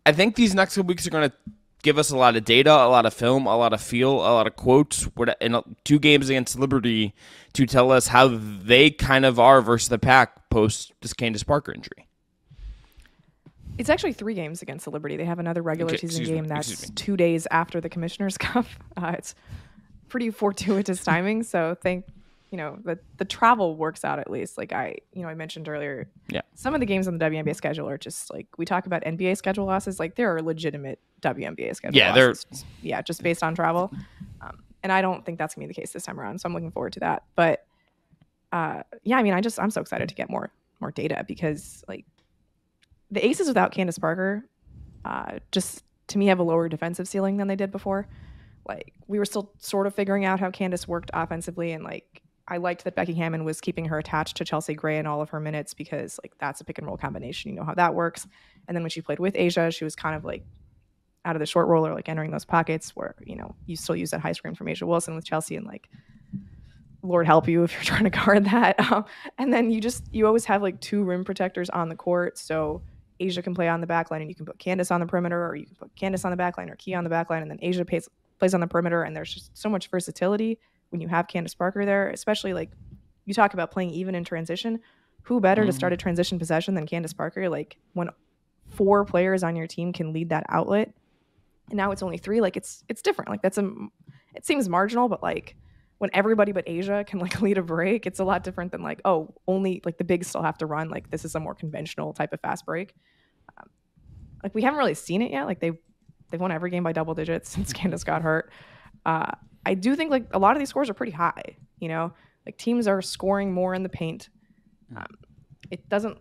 [SPEAKER 1] I think these next couple weeks are going to give us a lot of data, a lot of film, a lot of feel, a lot of quotes, and 2 games against Liberty to tell us how they kind of are versus the Pack post this Candace Parker injury.
[SPEAKER 3] It's actually 3 games against the Liberty. They have another regular season game that's 2 days after the Commissioner's Cup. It's pretty fortuitous timing. So the travel works out at least. Like I mentioned earlier, some of the games on the WNBA schedule are just like, we talk about NBA schedule losses. Like, there are legitimate WNBA schedule losses. Just based on travel. And I don't think that's gonna be the case this time around. So I'm looking forward to that. But I'm so excited to get more data because like, the Aces without Candace Parker just, to me, have a lower defensive ceiling than they did before. Like, we were still sort of figuring out how Candace worked offensively, and like, I liked that Becky Hammon was keeping her attached to Chelsea Gray in all of her minutes because like, that's a pick and roll combination. You know how that works. And then when she played with Asia, she was kind of like out of the short roll or like entering those pockets where, you still use that high screen from Asia Wilson with Chelsea, and like, Lord help you if you're trying to guard that. And then you always have like 2 rim protectors on the court. So Asia can play on the back line and you can put Candace on the perimeter, or you can put Candace on the back line or Key on the back line, and then Asia plays on the perimeter. And there's just so much versatility when you have Candace Parker there, especially like you talk about playing even in transition. Who better to start a transition possession than Candace Parker? Like when 4 players on your team can lead that outlet, and now it's only 3, like it's different. Like it seems marginal, but like when everybody but Asia can like lead a break, it's a lot different than like, oh, only like the bigs still have to run. Like this is a more conventional type of fast break. Like we haven't really seen it yet. Like they've won every game by double digits since Candace got hurt. I do think like a lot of these scores are pretty high, you know, like teams are scoring more in the paint. It doesn't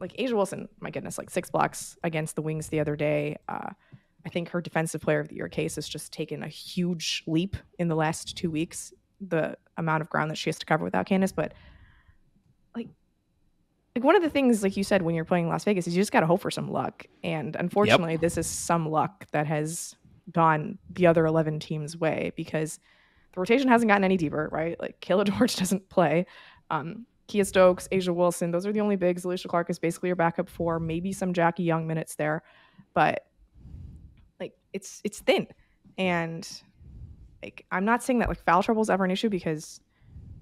[SPEAKER 3] like Asia Wilson, my goodness, like 6 blocks against the Wings the other day. I think her defensive player of the year case has just taken a huge leap in the last 2 weeks, the amount of ground that she has to cover without Candace. But like one of the things, like you said, when you're playing Las Vegas is you just got to hope for some luck. And unfortunately, this is some luck that has gone the other 11 teams' way because the rotation hasn't gotten any deeper, right? Like Kayla George doesn't play. Kia Stokes, Asia Wilson, those are the only bigs. Alicia Clark is basically your backup 4, maybe some Jackie Young minutes there. But like it's thin. And like I'm not saying that like foul trouble is ever an issue, because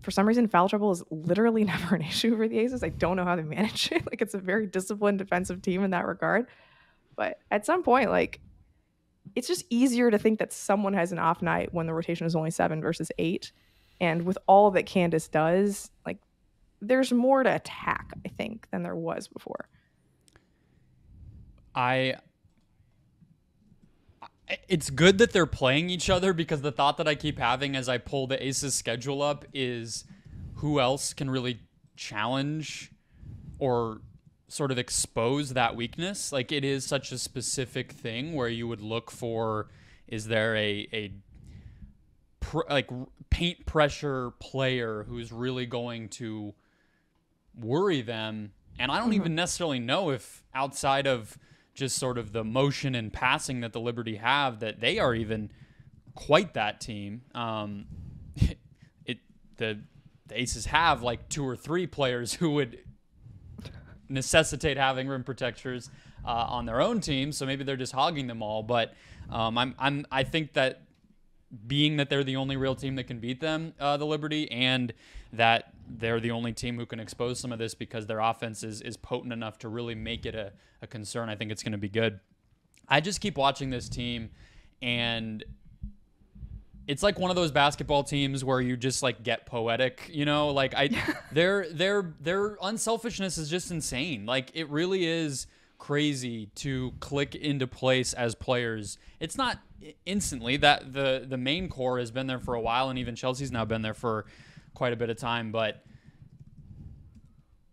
[SPEAKER 3] for some reason foul trouble is literally never an issue for the Aces. I don't know how they manage it. Like it's a very disciplined defensive team in that regard. But at some point, like it's just easier to think that someone has an off night when the rotation is only 7 versus 8. And with all that Candace does, like there's more to attack, I think, than there was before.
[SPEAKER 2] It's good that they're playing each other, because the thought that I keep having as I pull the Aces schedule up is who else can really challenge or sort of expose that weakness. Like it is such a specific thing where you would look for, is there a paint pressure player who's really going to worry them? And I don't even necessarily know if outside of just sort of the motion and passing that the Liberty have, that they are even quite that team. The Aces have like 2 or 3 players who would necessitate having rim protectors on their own team, so maybe they're just hogging them all. But I think that being that they're the only real team that can beat them, the Liberty, and that they're the only team who can expose some of this because their offense is potent enough to really make it a concern, I think it's going to be good. I just keep watching this team, and it's like one of those basketball teams where you just like get poetic, you know, like their unselfishness is just insane. Like it really is crazy to click into place as players. It's not instantly that the main core has been there for a while, and even Chelsea's now been there for quite a bit of time, but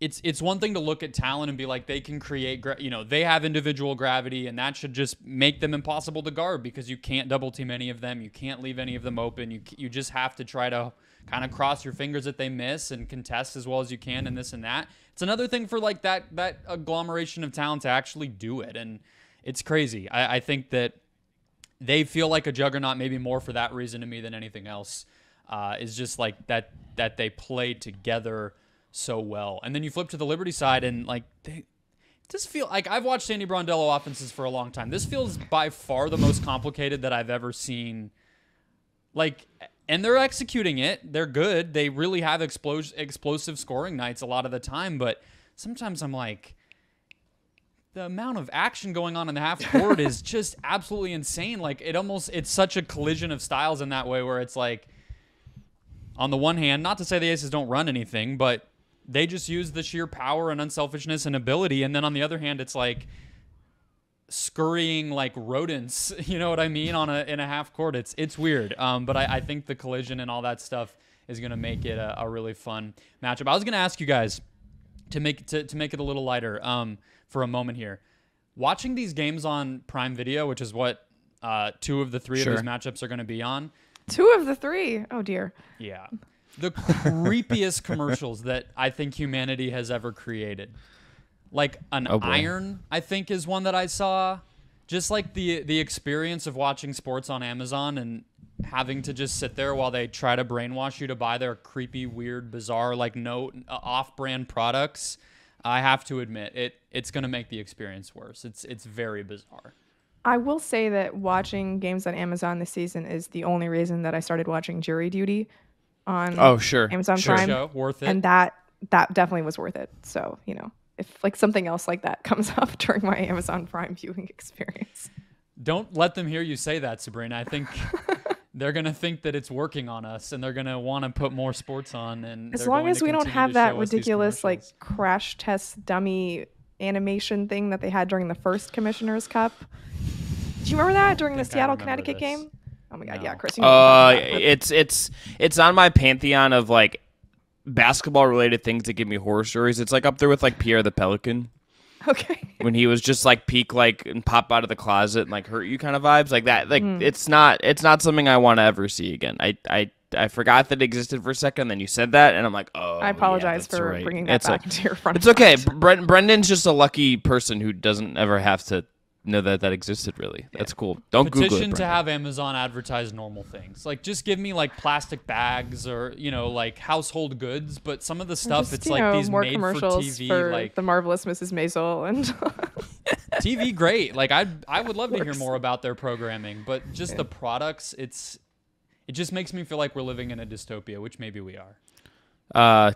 [SPEAKER 2] it's one thing to look at talent and be like, they can create, they have individual gravity, and that should just make them impossible to guard because you can't double team any of them. You can't leave any of them open. You just have to try to kind of cross your fingers that they miss and contest as well as you can and this and that. It's another thing for like that agglomeration of talent to actually do it. And it's crazy. I think that they feel like a juggernaut, maybe more for that reason to me than anything else, is just like that they play together so well. And then you flip to the Liberty side, and like they just feel like, I've watched Sandy Brondello offenses for a long time. This feels by far the most complicated that I've ever seen. Like, and they're executing it. They're good. They really have explosive scoring nights a lot of the time. But sometimes I'm like, the amount of action going on in the half court is just absolutely insane. Like it's such a collision of styles in that way, where it's like, on the one hand, not to say the Aces don't run anything, but they just use the sheer power and unselfishness and ability. And then on the other hand, it's like scurrying like rodents, you know what I mean, in a half court. It's weird. But I think the collision and all that stuff is going to make it a really fun matchup. I was going to ask you guys to make it a little lighter for a moment here. Watching these games on Prime Video, which is what 2 of the 3 of these matchups are going to be on. 2
[SPEAKER 3] of the 3? Oh, dear.
[SPEAKER 2] Yeah. The creepiest commercials that I think humanity has ever created. Like an iron, I think, is one that I saw. Just like the experience of watching sports on Amazon and having to just sit there while they try to brainwash you to buy their creepy, weird, bizarre, like no off-brand products. I have to admit, it's going to make the experience worse. It's very bizarre.
[SPEAKER 3] I will say that watching games on Amazon this season is the only reason that I started watching Jury Duty on Amazon Prime.
[SPEAKER 2] Show, worth it.
[SPEAKER 3] And that definitely was worth it. So, if like something else like that comes up during my Amazon Prime viewing experience.
[SPEAKER 2] Don't let them hear you say that, Sabreena. I think they're going to think that it's working on us, and they're going to want to put more sports on. And
[SPEAKER 3] as long as we don't have that ridiculous like crash test dummy animation thing that they had during the first Commissioner's Cup. Do you remember that during the Seattle Connecticut game? Oh my God, no. Yeah, Chris. You know
[SPEAKER 1] it's on my pantheon of like basketball related things that give me horror stories. It's like up there with like Pierre the Pelican.
[SPEAKER 3] Okay.
[SPEAKER 1] When he was just like peak like and pop out of the closet and like hurt you kind of vibes like that. Like it's not something I want to ever see again. I forgot that it existed for a second. Then you said that, and I'm like, oh.
[SPEAKER 3] I apologize for bringing that back into your front.
[SPEAKER 1] It's okay. Brendan's just a lucky person who doesn't ever have to know that existed. Really, that's cool. Don't Google it.
[SPEAKER 2] Petition to have Amazon advertise normal things. Like, just give me like plastic bags or like household goods. But some of the stuff, it's like these
[SPEAKER 3] more
[SPEAKER 2] made
[SPEAKER 3] commercials
[SPEAKER 2] for TV,
[SPEAKER 3] for
[SPEAKER 2] like
[SPEAKER 3] the marvelous Mrs. Maisel and
[SPEAKER 2] TV. Great. Like I would love to hear more about their programming, but just the products, it just makes me feel like we're living in a dystopia, which maybe we are.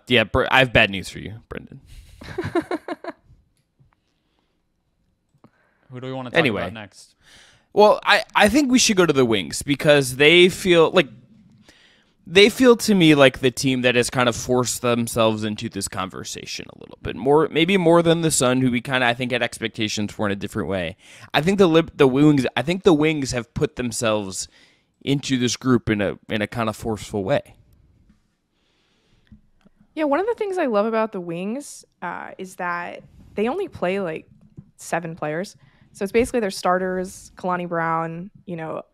[SPEAKER 1] Yeah. I have bad news for you, Brendan.
[SPEAKER 2] Who do we want to talk about next?
[SPEAKER 1] Well, I think we should go to the Wings because they feel to me like the team that has kind of forced themselves into this conversation a little bit more, maybe more than the Sun, who we kind of I think had expectations for in a different way. I think the Wings have put themselves into this group in a kind of forceful way.
[SPEAKER 3] Yeah, one of the things I love about the Wings is that they only play like 7 players. So it's basically their starters, Kalani Brown,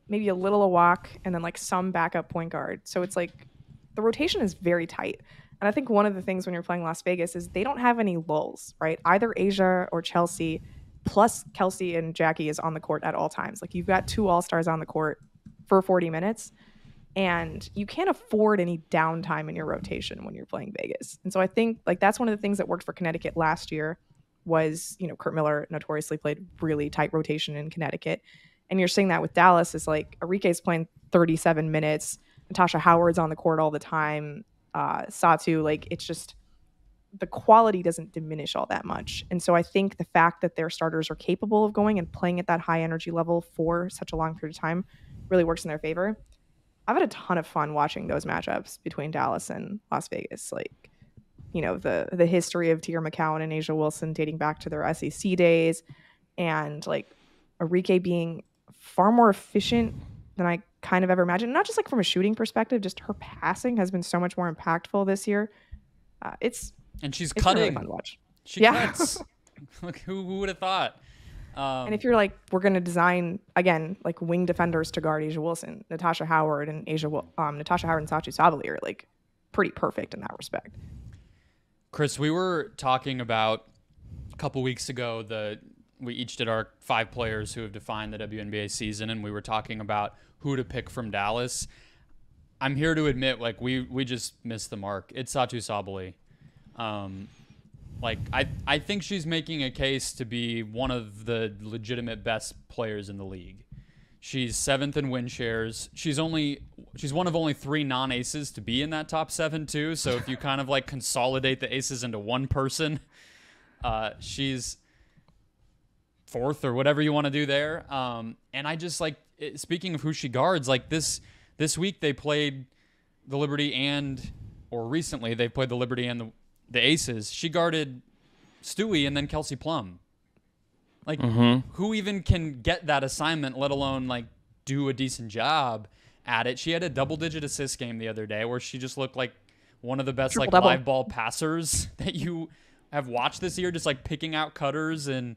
[SPEAKER 3] maybe a little Awak, and then like some backup point guard. So it's like the rotation is very tight. And I think one of the things when you're playing Las Vegas is they don't have any lulls, right? Either Asia or Chelsea, plus Kelsey and Jackie is on the court at all times. Like you've got 2 all-stars on the court for 40 minutes. And you can't afford any downtime in your rotation when you're playing Vegas. And so I think like that's one of the things that worked for Connecticut last year was, Kurt Miller notoriously played really tight rotation in Connecticut. And you're seeing that with Dallas is like Arike's playing 37 minutes. Natasha Howard's on the court all the time. Satu, like it's just the quality doesn't diminish all that much. And so I think the fact that their starters are capable of going and playing at that high energy level for such a long period of time really works in their favor. I've had a ton of fun watching those matchups between Dallas and Las Vegas. Like, the history of Tear McCowan and Asia Wilson dating back to their SEC days, and like Arike being far more efficient than I kind of ever imagined. Not just like from a shooting perspective, just her passing has been so much more impactful this year.
[SPEAKER 2] And she's
[SPEAKER 3] it's
[SPEAKER 2] cutting.
[SPEAKER 3] Really fun to watch.
[SPEAKER 2] She cuts. Like who would have thought?
[SPEAKER 3] And if you're like, we're going to design again like wing defenders to guard Asia Wilson, Natasha Howard and Satu Sabali are like pretty perfect in that respect.
[SPEAKER 2] Chris, we were talking about a couple weeks ago we each did our 5 players who have defined the WNBA season, and we were talking about who to pick from Dallas. I'm here to admit, like we just missed the mark. It's Satu Sabali. I think she's making a case to be one of the legitimate best players in the league. She's 7th in win shares. She's one of only 3 non-aces to be in that top 7 too. So if you kind of like consolidate the aces into one person, she's 4th or whatever you want to do there. And I just like, speaking of who she guards, like this week they played the Liberty recently they played the Liberty and the Aces. She guarded Stewie and then Kelsey Plum. Like, who even can get that assignment, let alone, like, do a decent job at it? She had a double-digit assist game the other day where she just looked like one of the best, like, live ball passers that you have watched this year, just, like, picking out cutters and,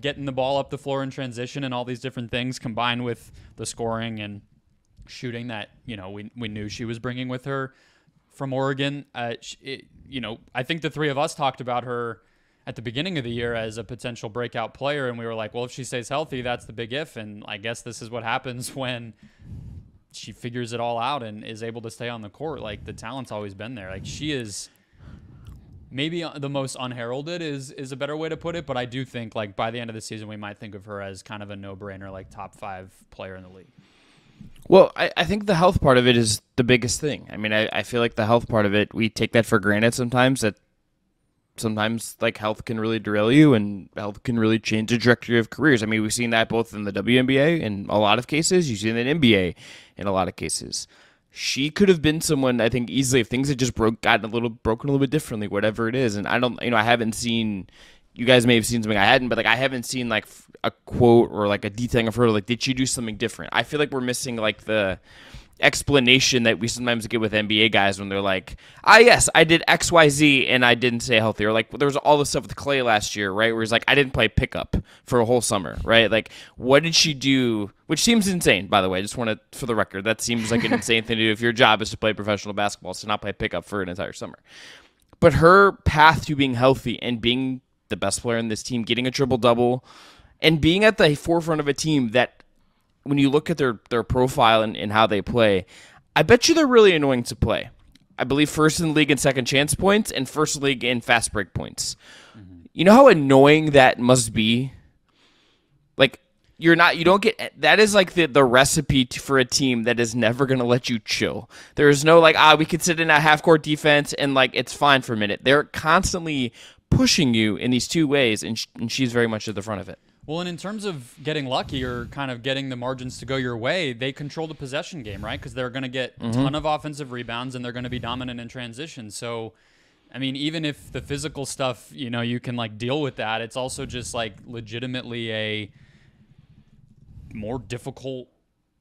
[SPEAKER 2] getting the ball up the floor in transition and all these different things combined with the scoring and shooting that, we knew she was bringing with her from Oregon. I think the 3 of us talked about her at the beginning of the year as a potential breakout player, and we were like, well, if she stays healthy, that's the big if, and I guess this is what happens when she figures it all out and is able to stay on the court. Like, the talent's always been there. Like, she is maybe the most unheralded is a better way to put it, but I do think like by the end of the season we might think of her as kind of a no-brainer, like top 5 player in the league.
[SPEAKER 1] Well, I think the health part of it is the biggest thing. I mean, I feel like the health part of it, we take that for granted sometimes, that sometimes like health can really derail you and health can really change the trajectory of careers. I mean, we've seen that both in the WNBA in a lot of cases. You've seen it in the NBA in a lot of cases. She could have been someone, I think, easily if things had just broken a little bit differently, whatever it is. And I don't, I haven't seen, you guys may have seen something I hadn't, but like I haven't seen like a quote or like a detailing of her, like, did she do something different? I feel like we're missing like the explanation that we sometimes get with NBA guys when they're like, yes, I did XYZ and I didn't stay healthy. Or like there was all this stuff with Clay last year, right? Where he's like, I didn't play pickup for a whole summer, right? Like, what did she do? Which seems insane, by the way. I just want to, for the record, that seems like an insane thing to do if your job is to play professional basketball, to not play pickup for an entire summer. But her path to being healthy and being the best player in this team, getting a triple-double, and being at the forefront of a team that, when you look at their profile and how they play, I bet you they're really annoying to play. I believe first in the league in second chance points and first in the league in fast break points. Mm-hmm. You know how annoying that must be? Like, you don't get, that is like the recipe for a team that is never going to let you chill. There is no like, we could sit in a half-court defense and like, it's fine for a minute. They're constantly pushing you in these two ways, and she's very much at the front of it.
[SPEAKER 2] Well, and in terms of getting lucky or kind of getting the margins to go your way, they control the possession game, right? Because they're going to get a ton of offensive rebounds and they're going to be dominant in transition. So, I mean, even if the physical stuff, you can like deal with that, it's also just like legitimately a more difficult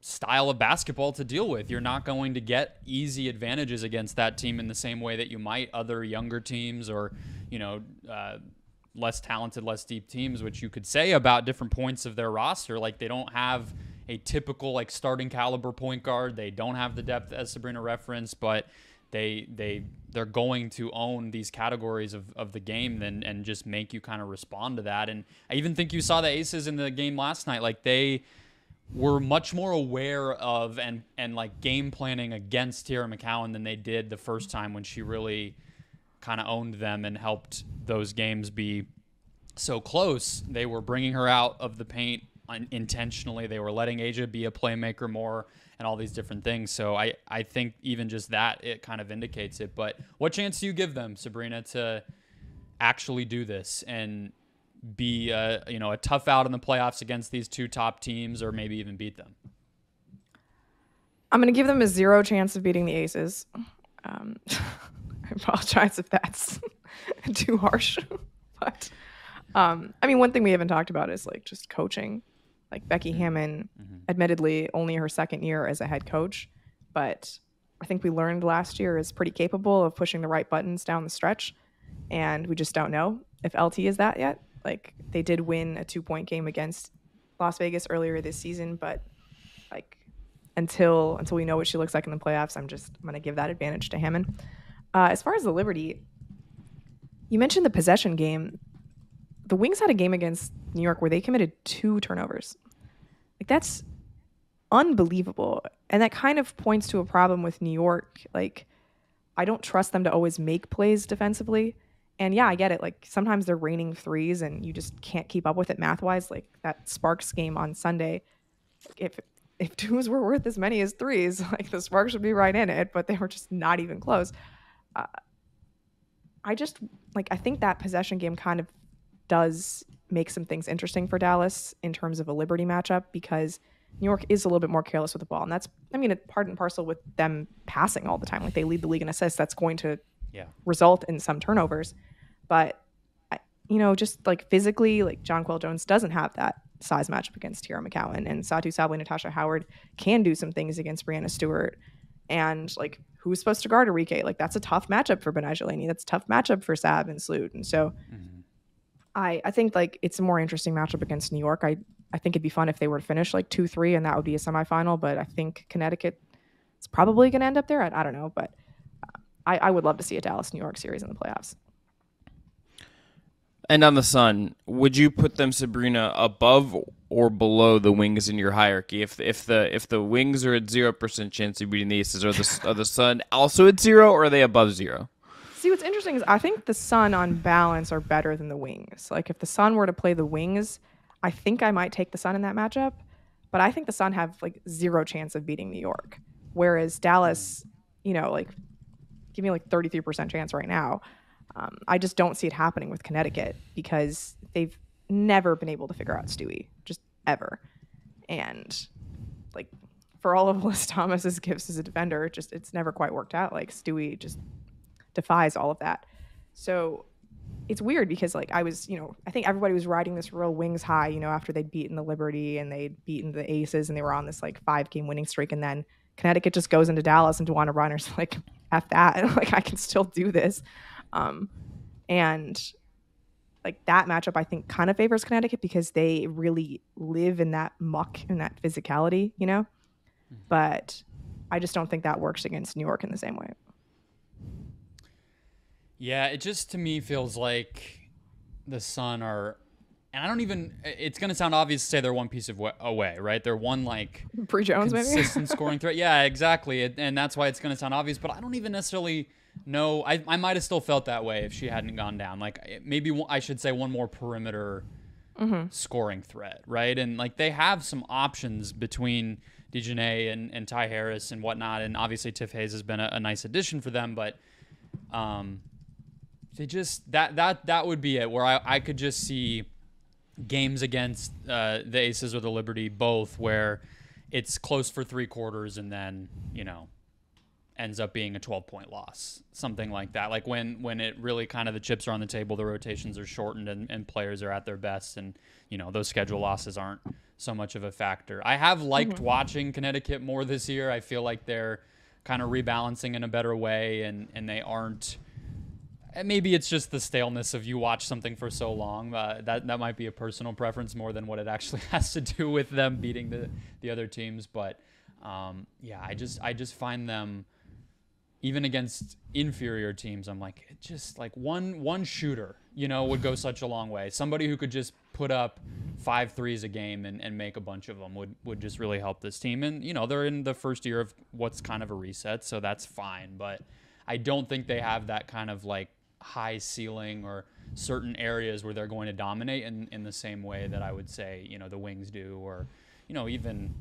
[SPEAKER 2] style of basketball to deal with. You're not going to get easy advantages against that team in the same way that you might other younger teams or, less talented, less deep teams, which you could say about different points of their roster. Like, they don't have a typical like starting caliber point guard. They don't have the depth as Sabreena referenced, but they're going to own these categories of the game and just make you kind of respond to that. And I even think you saw the Aces in the game last night. Like, they were much more aware of and like game planning against Tierra McCowan than they did the first time when she really kind of owned them and helped those games be so close. They were bringing her out of the paint intentionally. They were letting Asia be a playmaker more and all these different things. So I think even just that, it kind of indicates it. But what chance do you give them, Sabreena, to actually do this and be a tough out in the playoffs against these two top teams, or maybe even beat them?
[SPEAKER 3] I'm going to give them a 0 chance of beating the Aces. I apologize if that's too harsh, but I mean, one thing we haven't talked about is like just coaching. Like Becky Hammon, admittedly only her second year as a head coach, but I think we learned last year is pretty capable of pushing the right buttons down the stretch, and we just don't know if LT is that yet. Like, they did win a 2-point game against Las Vegas earlier this season, but like until we know what she looks like in the playoffs, I'm going to give that advantage to Hammon. As far as the Liberty, you mentioned the possession game. The Wings had a game against New York where they committed 2 turnovers. Like, that's unbelievable. And that kind of points to a problem with New York. Like, I don't trust them to always make plays defensively. And yeah, I get it. Like, sometimes they're raining threes and you just can't keep up with it math-wise. Like that Sparks game on Sunday, if 2s were worth as many as 3s, like the Sparks would be right in it, but they were just not even close. I think that possession game kind of does make some things interesting for Dallas in terms of a Liberty matchup, because New York is a little bit more careless with the ball. And that's, part and parcel with them passing all the time. Like, they lead the league in assists. That's going to result in some turnovers. But, just like physically, like Jonquel Jones doesn't have that size matchup against Tierra McCowan, and Satu Sabli, Natasha Howard can do some things against Brianna Stewart. And like, who's supposed to guard Arike? Like, that's a tough matchup for Benai Jelani. That's a tough matchup for Sab and Sloot. And so I think like it's a more interesting matchup against New York. I think it'd be fun if they were to finish like 2-3 and that would be a semifinal, but I think Connecticut is probably going to end up there. I don't know, but I would love to see a Dallas-New York series in the playoffs.
[SPEAKER 1] And on the Sun, would you put them, Sabreena, above or below the Wings in your hierarchy? If the Wings are at 0% chance of beating the Aces, are the Sun also at 0, or are they above 0?
[SPEAKER 3] See, what's interesting is I think the Sun on balance are better than the Wings. Like if the Sun were to play the Wings, I think I might take the Sun in that matchup, but I think the Sun have like zero chance of beating New York. Whereas Dallas, like give me like 33% chance right now. I just don't see it happening with Connecticut because they've never been able to figure out Stewie, just ever. And like for all of Liz Thomas's gifts as a defender, it's never quite worked out. Like Stewie just defies all of that. So it's weird because like I was, I think everybody was riding this real Wings high, after they'd beaten the Liberty and they'd beaten the Aces and they were on this like 5-game winning streak. And then Connecticut just goes into Dallas and DeWanna Bronner's like, F that. And like, I can still do this. And like that matchup, I think kind of favors Connecticut because they really live in that muck and that physicality, but I just don't think that works against New York in the same way.
[SPEAKER 2] Yeah, it just to me feels like the Sun are, and I don't even, it's going to sound obvious to say they're one piece away, right? They're one like
[SPEAKER 3] Bree Jones,
[SPEAKER 2] consistent scoring threat. Yeah, exactly. And that's why it's going to sound obvious, but I don't even necessarily know. I might have still felt that way if she hadn't gone down. Like maybe I should say one more perimeter scoring threat, right? And like they have some options between DeJounte and Ty Harris and whatnot. And obviously Tiff Hayes has been a nice addition for them, but they just that would be it where I could just see games against the Aces or the Liberty both where it's close for 3 quarters and then ends up being a 12-point loss, something like that. Like when it really kind of the chips are on the table, the rotations are shortened and players are at their best, and those schedule losses aren't so much of a factor. I have liked watching Connecticut more this year. I feel like they're kind of rebalancing in a better way, and they aren't. Maybe it's just the staleness of you watch something for so long. That might be a personal preference more than what it actually has to do with them beating the other teams. But yeah, I just find them, even against inferior teams, I'm like, it just like one shooter, would go such a long way. Somebody who could just put up 5 threes a game and make a bunch of them would just really help this team. And they're in the first year of what's kind of a reset, so that's fine. But I don't think they have that kind of like high ceiling or certain areas where they're going to dominate in the same way that I would say the Wings do, or even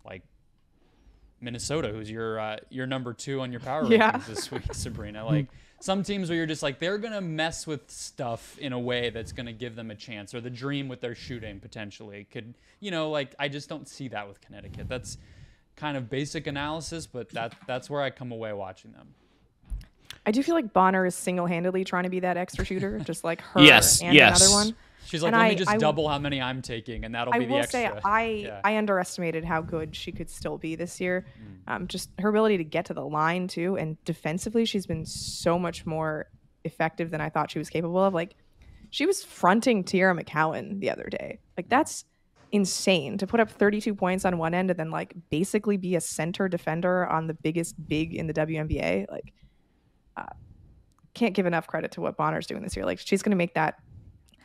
[SPEAKER 2] like Minnesota, who's your number 2 on your power rankings this week, Sabreena. Like some teams where you're just like they're gonna mess with stuff in a way that's gonna give them a chance, or the Dream with their shooting potentially could like I just don't see that with Connecticut. That's kind of basic analysis, but that's where I come away watching them.
[SPEAKER 3] I do feel like Bonner is single-handedly trying to be that extra shooter, just like her and another one.
[SPEAKER 2] She's like, let me just double how many I'm taking, and that'll be the extra.
[SPEAKER 3] I will say, I underestimated how good she could still be this year. Just her ability to get to the line, too, and defensively, she's been so much more effective than I thought she was capable of. Like, she was fronting Tiara McCowan the other day. Like, that's insane to put up 32 points on one end and then, like, basically be a center defender on the biggest big in the WNBA. Like, can't give enough credit to what Bonner's doing this year. Like, she's going to make that.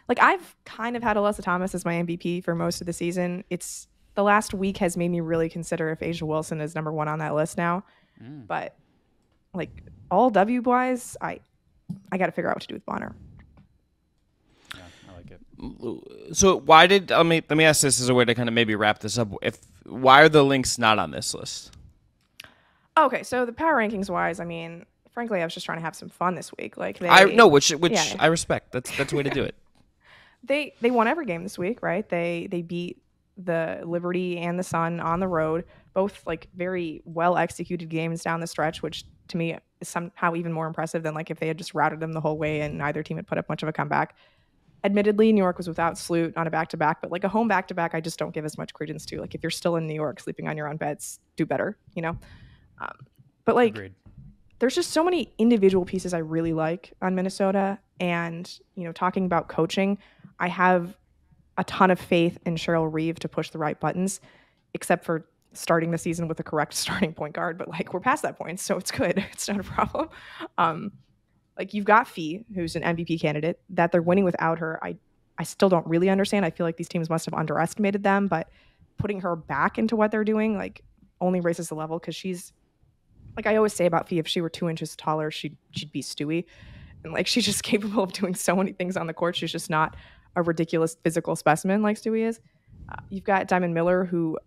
[SPEAKER 3] Like, I've kind of had Alyssa Thomas as my MVP for most of the season. It's the last week has made me really consider if Asia Wilson is number 1 on that list now. But like all W wise, I got to figure out what to do with Bonner.
[SPEAKER 2] Yeah, I like it.
[SPEAKER 1] So why did let me ask this as a way to kind of maybe wrap this up. Why are the Lynx not on this list?
[SPEAKER 3] Okay, so the power rankings wise, I mean, frankly, I was just trying to have some fun this week. Like which I respect. That's the way to do it. They won every game this week, right? They beat the Liberty and the Sun on the road, both like very well executed games down the stretch, which to me is somehow even more impressive than like if they had just routed them the whole way and neither team had put up much of a comeback. Admittedly, New York was without Sloot on a back-to-back, but like a home back-to-back, I just don't give as much credence to. Like if you're still in New York sleeping on your own beds, do better, But like,
[SPEAKER 2] Agreed.
[SPEAKER 3] There's just so many individual pieces I really like on Minnesota. And, talking about coaching, I have a ton of faith in Cheryl Reeve to push the right buttons, except for starting the season with the correct starting point guard. But like, we're past that point, so it's good. It's not a problem. Like you've got Fee, who's an MVP candidate, that they're winning without her. I still don't really understand. I feel like these teams must have underestimated them, but putting her back into what they're doing, like only raises the level because she's like I always say about Fee, if she were 2 inches taller, she'd be Stewie. And like, she's just capable of doing so many things on the court. She's just not a ridiculous physical specimen like Stewie is. You've got Diamond Miller, who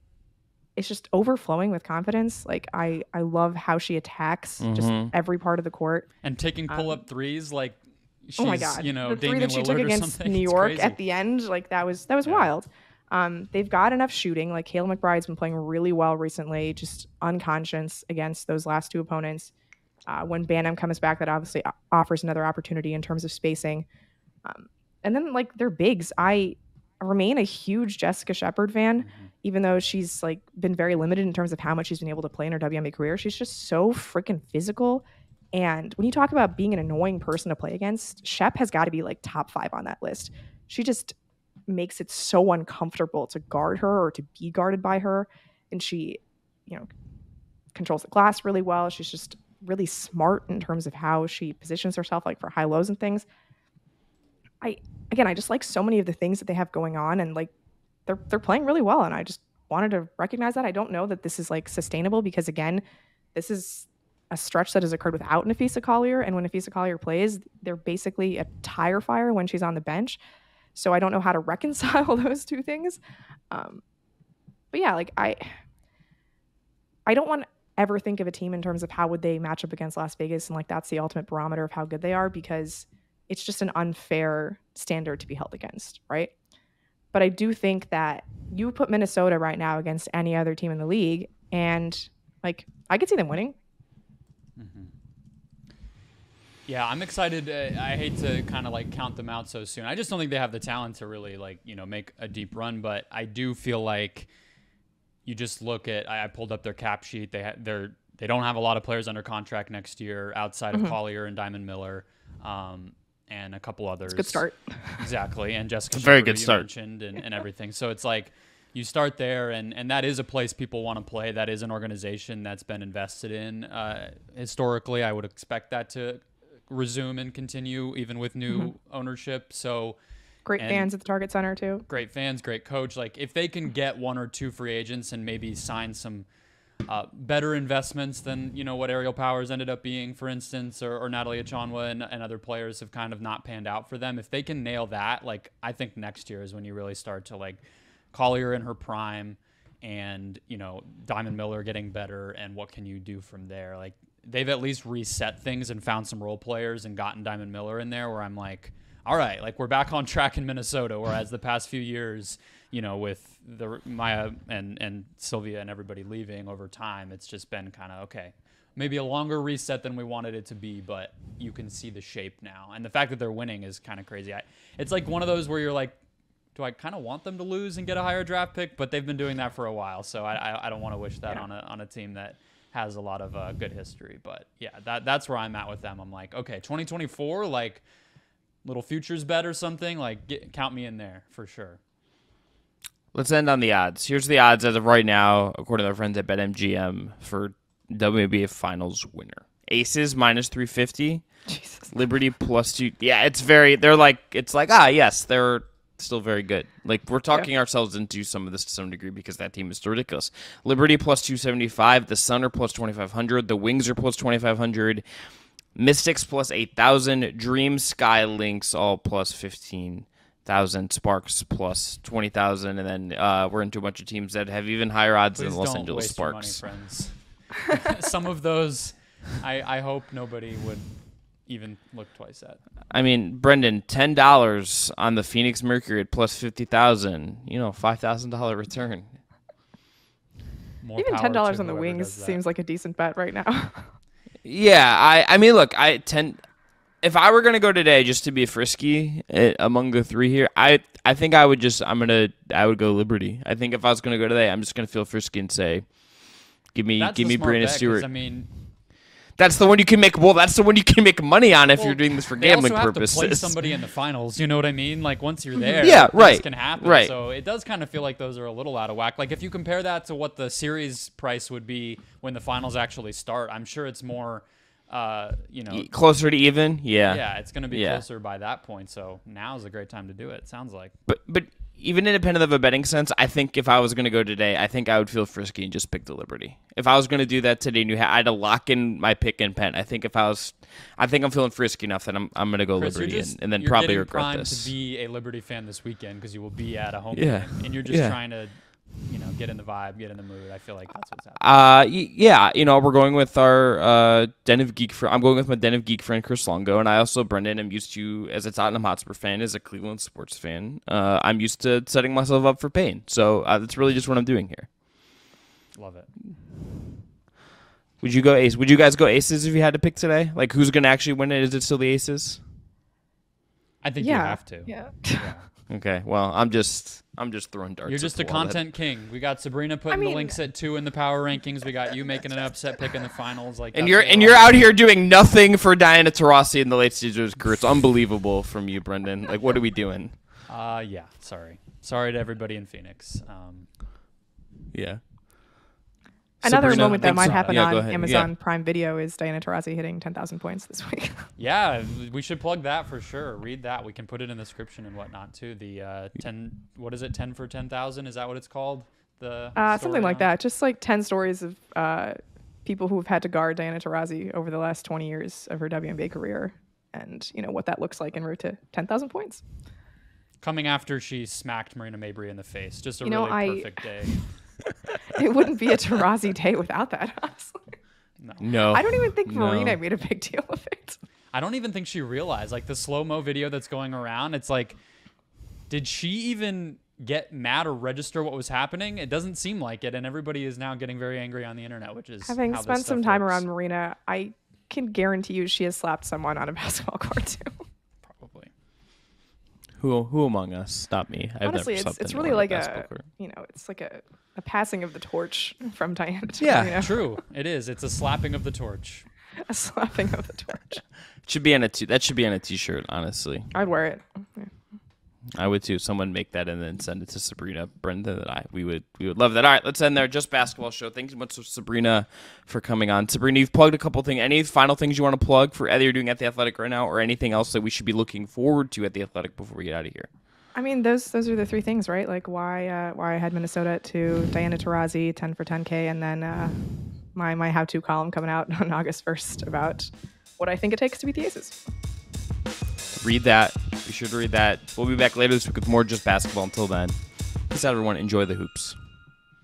[SPEAKER 3] is just overflowing with confidence. Like, I love how she attacks just every part of the court.
[SPEAKER 2] And taking pull-up threes, like, she's,
[SPEAKER 3] oh my God.
[SPEAKER 2] The
[SPEAKER 3] three
[SPEAKER 2] Damian
[SPEAKER 3] that she
[SPEAKER 2] Lillard
[SPEAKER 3] took against New York at the end, like, that was wild. They've got enough shooting. Like, Kayla McBride's been playing really well recently, just unconscious against those last two opponents. When Banham comes back, that obviously offers another opportunity in terms of spacing. And then, like, their bigs, I remain a huge Jessica Shepard fan, even though she's like been very limited in terms of how much she's been able to play in her WNBA career. She's just so freaking physical. And when you talk about being an annoying person to play against, Shep has got to be like top 5 on that list. She just makes it so uncomfortable to guard her or to be guarded by her. And she, controls the glass really well. She's just really smart in terms of how she positions herself, like for high lows and things. I just like so many of the things that they have going on, and like they're playing really well. And I just wanted to recognize that. I don't know that this is like sustainable, because again, this is a stretch that has occurred without Nafisa Collier. And when Nafisa Collier plays, they're basically a tire fire when she's on the bench. So I don't know how to reconcile those two things. But yeah, like I don't want to ever think of a team in terms of how would they match up against Las Vegas, and like that's the ultimate barometer of how good they are, because it's just an unfair standard to be held against, right? But I do think that you put Minnesota right now against any other team in the league, and like I could see them winning.
[SPEAKER 2] Yeah, I'm excited. I hate to kind of like count them out so soon. I just don't think they have the talent to really like, make a deep run. But I do feel like you just look at, I pulled up their cap sheet. They don't have a lot of players under contract next year outside of Collier and Diamond Miller. And a couple others.
[SPEAKER 3] It's a good start.
[SPEAKER 2] Exactly. And Jessica,
[SPEAKER 1] very good start.
[SPEAKER 2] Mentioned and everything. So it's like you start there, and that is a place people want to play. That is an organization that's been invested in. Historically, I would expect that to resume and continue even with new ownership. So
[SPEAKER 3] great fans at the Target Center too.
[SPEAKER 2] Great fans, great coach. Like if they can get 1 or 2 free agents and maybe sign some better investments than what Aerial Powers ended up being, for instance, or Natalie Achonwa and other players have kind of not panned out for them. If they can nail that, like I think next year is when you really start to like Collier in her prime, and Diamond Miller getting better, and what can you do from there? Like they've at least reset things and found some role players and gotten Diamond Miller in there, where I'm like, all right, like we're back on track in Minnesota, whereas the past few years, with the Maya and Sylvia and everybody leaving over time, it's just been kind of, okay, maybe a longer reset than we wanted it to be, but you can see the shape now. And the fact that they're winning is kind of crazy. It's like one of those where you're like, do I kind of want them to lose and get a higher draft pick? But they've been doing that for a while, so I don't want to wish that on a team that has a lot of good history. But yeah, that's where I'm at with them. I'm like, okay, 2024, like little futures bet or something, like count me in there for sure.
[SPEAKER 1] Let's end on the odds. Here's the odds as of right now, according to our friends at BetMGM, for WNBA Finals winner. Aces minus 350.
[SPEAKER 3] Jesus.
[SPEAKER 1] Liberty plus 2. Yeah, it's like, yes, they're still very good. Like, we're talking ourselves into some of this to some degree because that team is still ridiculous. Liberty plus 275. The Sun are plus 2,500. The Wings are plus 2,500. Mystics plus 8,000. Dream Sky Lynx all plus 15,000. Sparks plus 20,000, and then we're into a bunch of teams that have even higher odds than Los Angeles Sparks.
[SPEAKER 2] Your money, friends. Some of those, I hope nobody would even look twice at.
[SPEAKER 1] I mean, Brendan, $10 on the Phoenix Mercury at plus 50,000. $5,000 return.
[SPEAKER 2] More
[SPEAKER 3] even
[SPEAKER 2] power
[SPEAKER 3] $10
[SPEAKER 2] to
[SPEAKER 3] on the
[SPEAKER 2] whoever
[SPEAKER 3] Wings
[SPEAKER 2] does that.
[SPEAKER 3] seems like a decent bet right now.
[SPEAKER 1] Yeah, I mean, look, if I were gonna go today just to be frisky among the three here, I think I would go Liberty. I think if I was gonna go today, I'm just gonna feel frisky and say, give me Breanna Stewart.
[SPEAKER 2] I mean,
[SPEAKER 1] that's the one you can make. Well, that's the one you can make money on if you're doing this for gambling
[SPEAKER 2] they also
[SPEAKER 1] purposes.
[SPEAKER 2] Have to play somebody in the finals. You know what I mean? Like once you're there,
[SPEAKER 1] things
[SPEAKER 2] can happen.
[SPEAKER 1] Right.
[SPEAKER 2] So it does kind of feel like those are a little out of whack. Like if you compare that to what the series price would be when the finals actually start, I'm sure it's more.
[SPEAKER 1] Closer to even. Yeah,
[SPEAKER 2] it's going to be closer by that point. So now is a great time to do it. Sounds like.
[SPEAKER 1] But even independent of a betting sense, I think if I was going to go today, I think I would feel frisky and just pick the Liberty. If I was going to do that today, and I had to lock in my pick and pen. I think I'm feeling frisky enough that I'm going to go
[SPEAKER 2] Chris,
[SPEAKER 1] Liberty and then probably regret this.
[SPEAKER 2] To be a Liberty fan this weekend because you will be at a home game, and you're just trying to, get in the vibe, get in the mood. I feel like that's what's happening.
[SPEAKER 1] Yeah, we're going with our Den of Geek friend. I'm going with my Den of Geek friend Chris Longo, and I also, Brendan, am used to, as a Tottenham Hotspur fan, as a Cleveland sports fan, I'm used to setting myself up for pain. So that's really just what I'm doing here.
[SPEAKER 2] Love it.
[SPEAKER 1] Would you go ace? Would you guys go aces if you had to pick today? Like, who's going to actually win it? Is it still the aces?
[SPEAKER 2] I think you have to.
[SPEAKER 3] Yeah.
[SPEAKER 1] Okay. Well, I'm just throwing darts.
[SPEAKER 2] You're just a content king. We got Sabreena putting the Lynx at 2 in the power rankings. We got you making an upset pick in the finals. Like,
[SPEAKER 1] and you're out here doing nothing for Diana Taurasi in the late stages of his career. It's unbelievable from you, Brendan. Like, what are we doing?
[SPEAKER 2] Yeah. Sorry to everybody in Phoenix.
[SPEAKER 1] Yeah.
[SPEAKER 3] Another
[SPEAKER 1] Sabreena,
[SPEAKER 3] moment that might happen on
[SPEAKER 1] ahead.
[SPEAKER 3] Amazon Prime Video is Diana Taurasi hitting 10,000 points this week.
[SPEAKER 2] Yeah, we should plug that for sure. Read that. We can put it in the description and whatnot too. The 10, what is it? 10 for 10,000? Is that what it's called? The
[SPEAKER 3] something like that. Just like 10 stories of people who have had to guard Diana Taurasi over the last 20 years of her WNBA career, and what that looks like en route to 10,000 points.
[SPEAKER 2] Coming after she smacked Marina Mabrey in the face. Just a really perfect day.
[SPEAKER 3] It wouldn't be a Taurasi day without that, honestly.
[SPEAKER 1] No.
[SPEAKER 3] I don't even think Marina made a big deal of it.
[SPEAKER 2] I don't even think she realized. Like, the slow-mo video that's going around, it's like, did she even get mad or register what was happening? It doesn't seem like it, and everybody is now getting very angry on the internet, which is
[SPEAKER 3] having
[SPEAKER 2] how
[SPEAKER 3] spent
[SPEAKER 2] this
[SPEAKER 3] some
[SPEAKER 2] stuff
[SPEAKER 3] time
[SPEAKER 2] works.
[SPEAKER 3] around Marina, I can guarantee you she has slapped someone on a basketball court, too.
[SPEAKER 2] Probably.
[SPEAKER 1] Who among us? Not me.
[SPEAKER 3] Honestly, it's really like it's like a passing of the torch from Diana to Marina.
[SPEAKER 2] True. It is. It's a slapping of the torch.
[SPEAKER 3] A slapping of the torch.
[SPEAKER 1] It should be on that should be on a t-shirt, honestly.
[SPEAKER 3] I'd wear it. Yeah.
[SPEAKER 1] I would too. Someone make that and then send it to Sabreena, Brendan, and I. We would love that. All right, let's end there. Just basketball show. Thanks so much to Sabreena for coming on. Sabreena, you've plugged a couple things. Any final things you want to plug for either you're doing at The Athletic right now or anything else that we should be looking forward to at The Athletic before we get out of here?
[SPEAKER 3] I mean, those are the three things, right? Like why I had Minnesota at 2, Diana Taurasi 10 for 10K, and then my how-to column coming out on August 1st about what I think it takes to beat the Aces.
[SPEAKER 1] Read that. Be sure to read that. We'll be back later this week with more Just Basketball. Until then, peace out, everyone. Enjoy the hoops.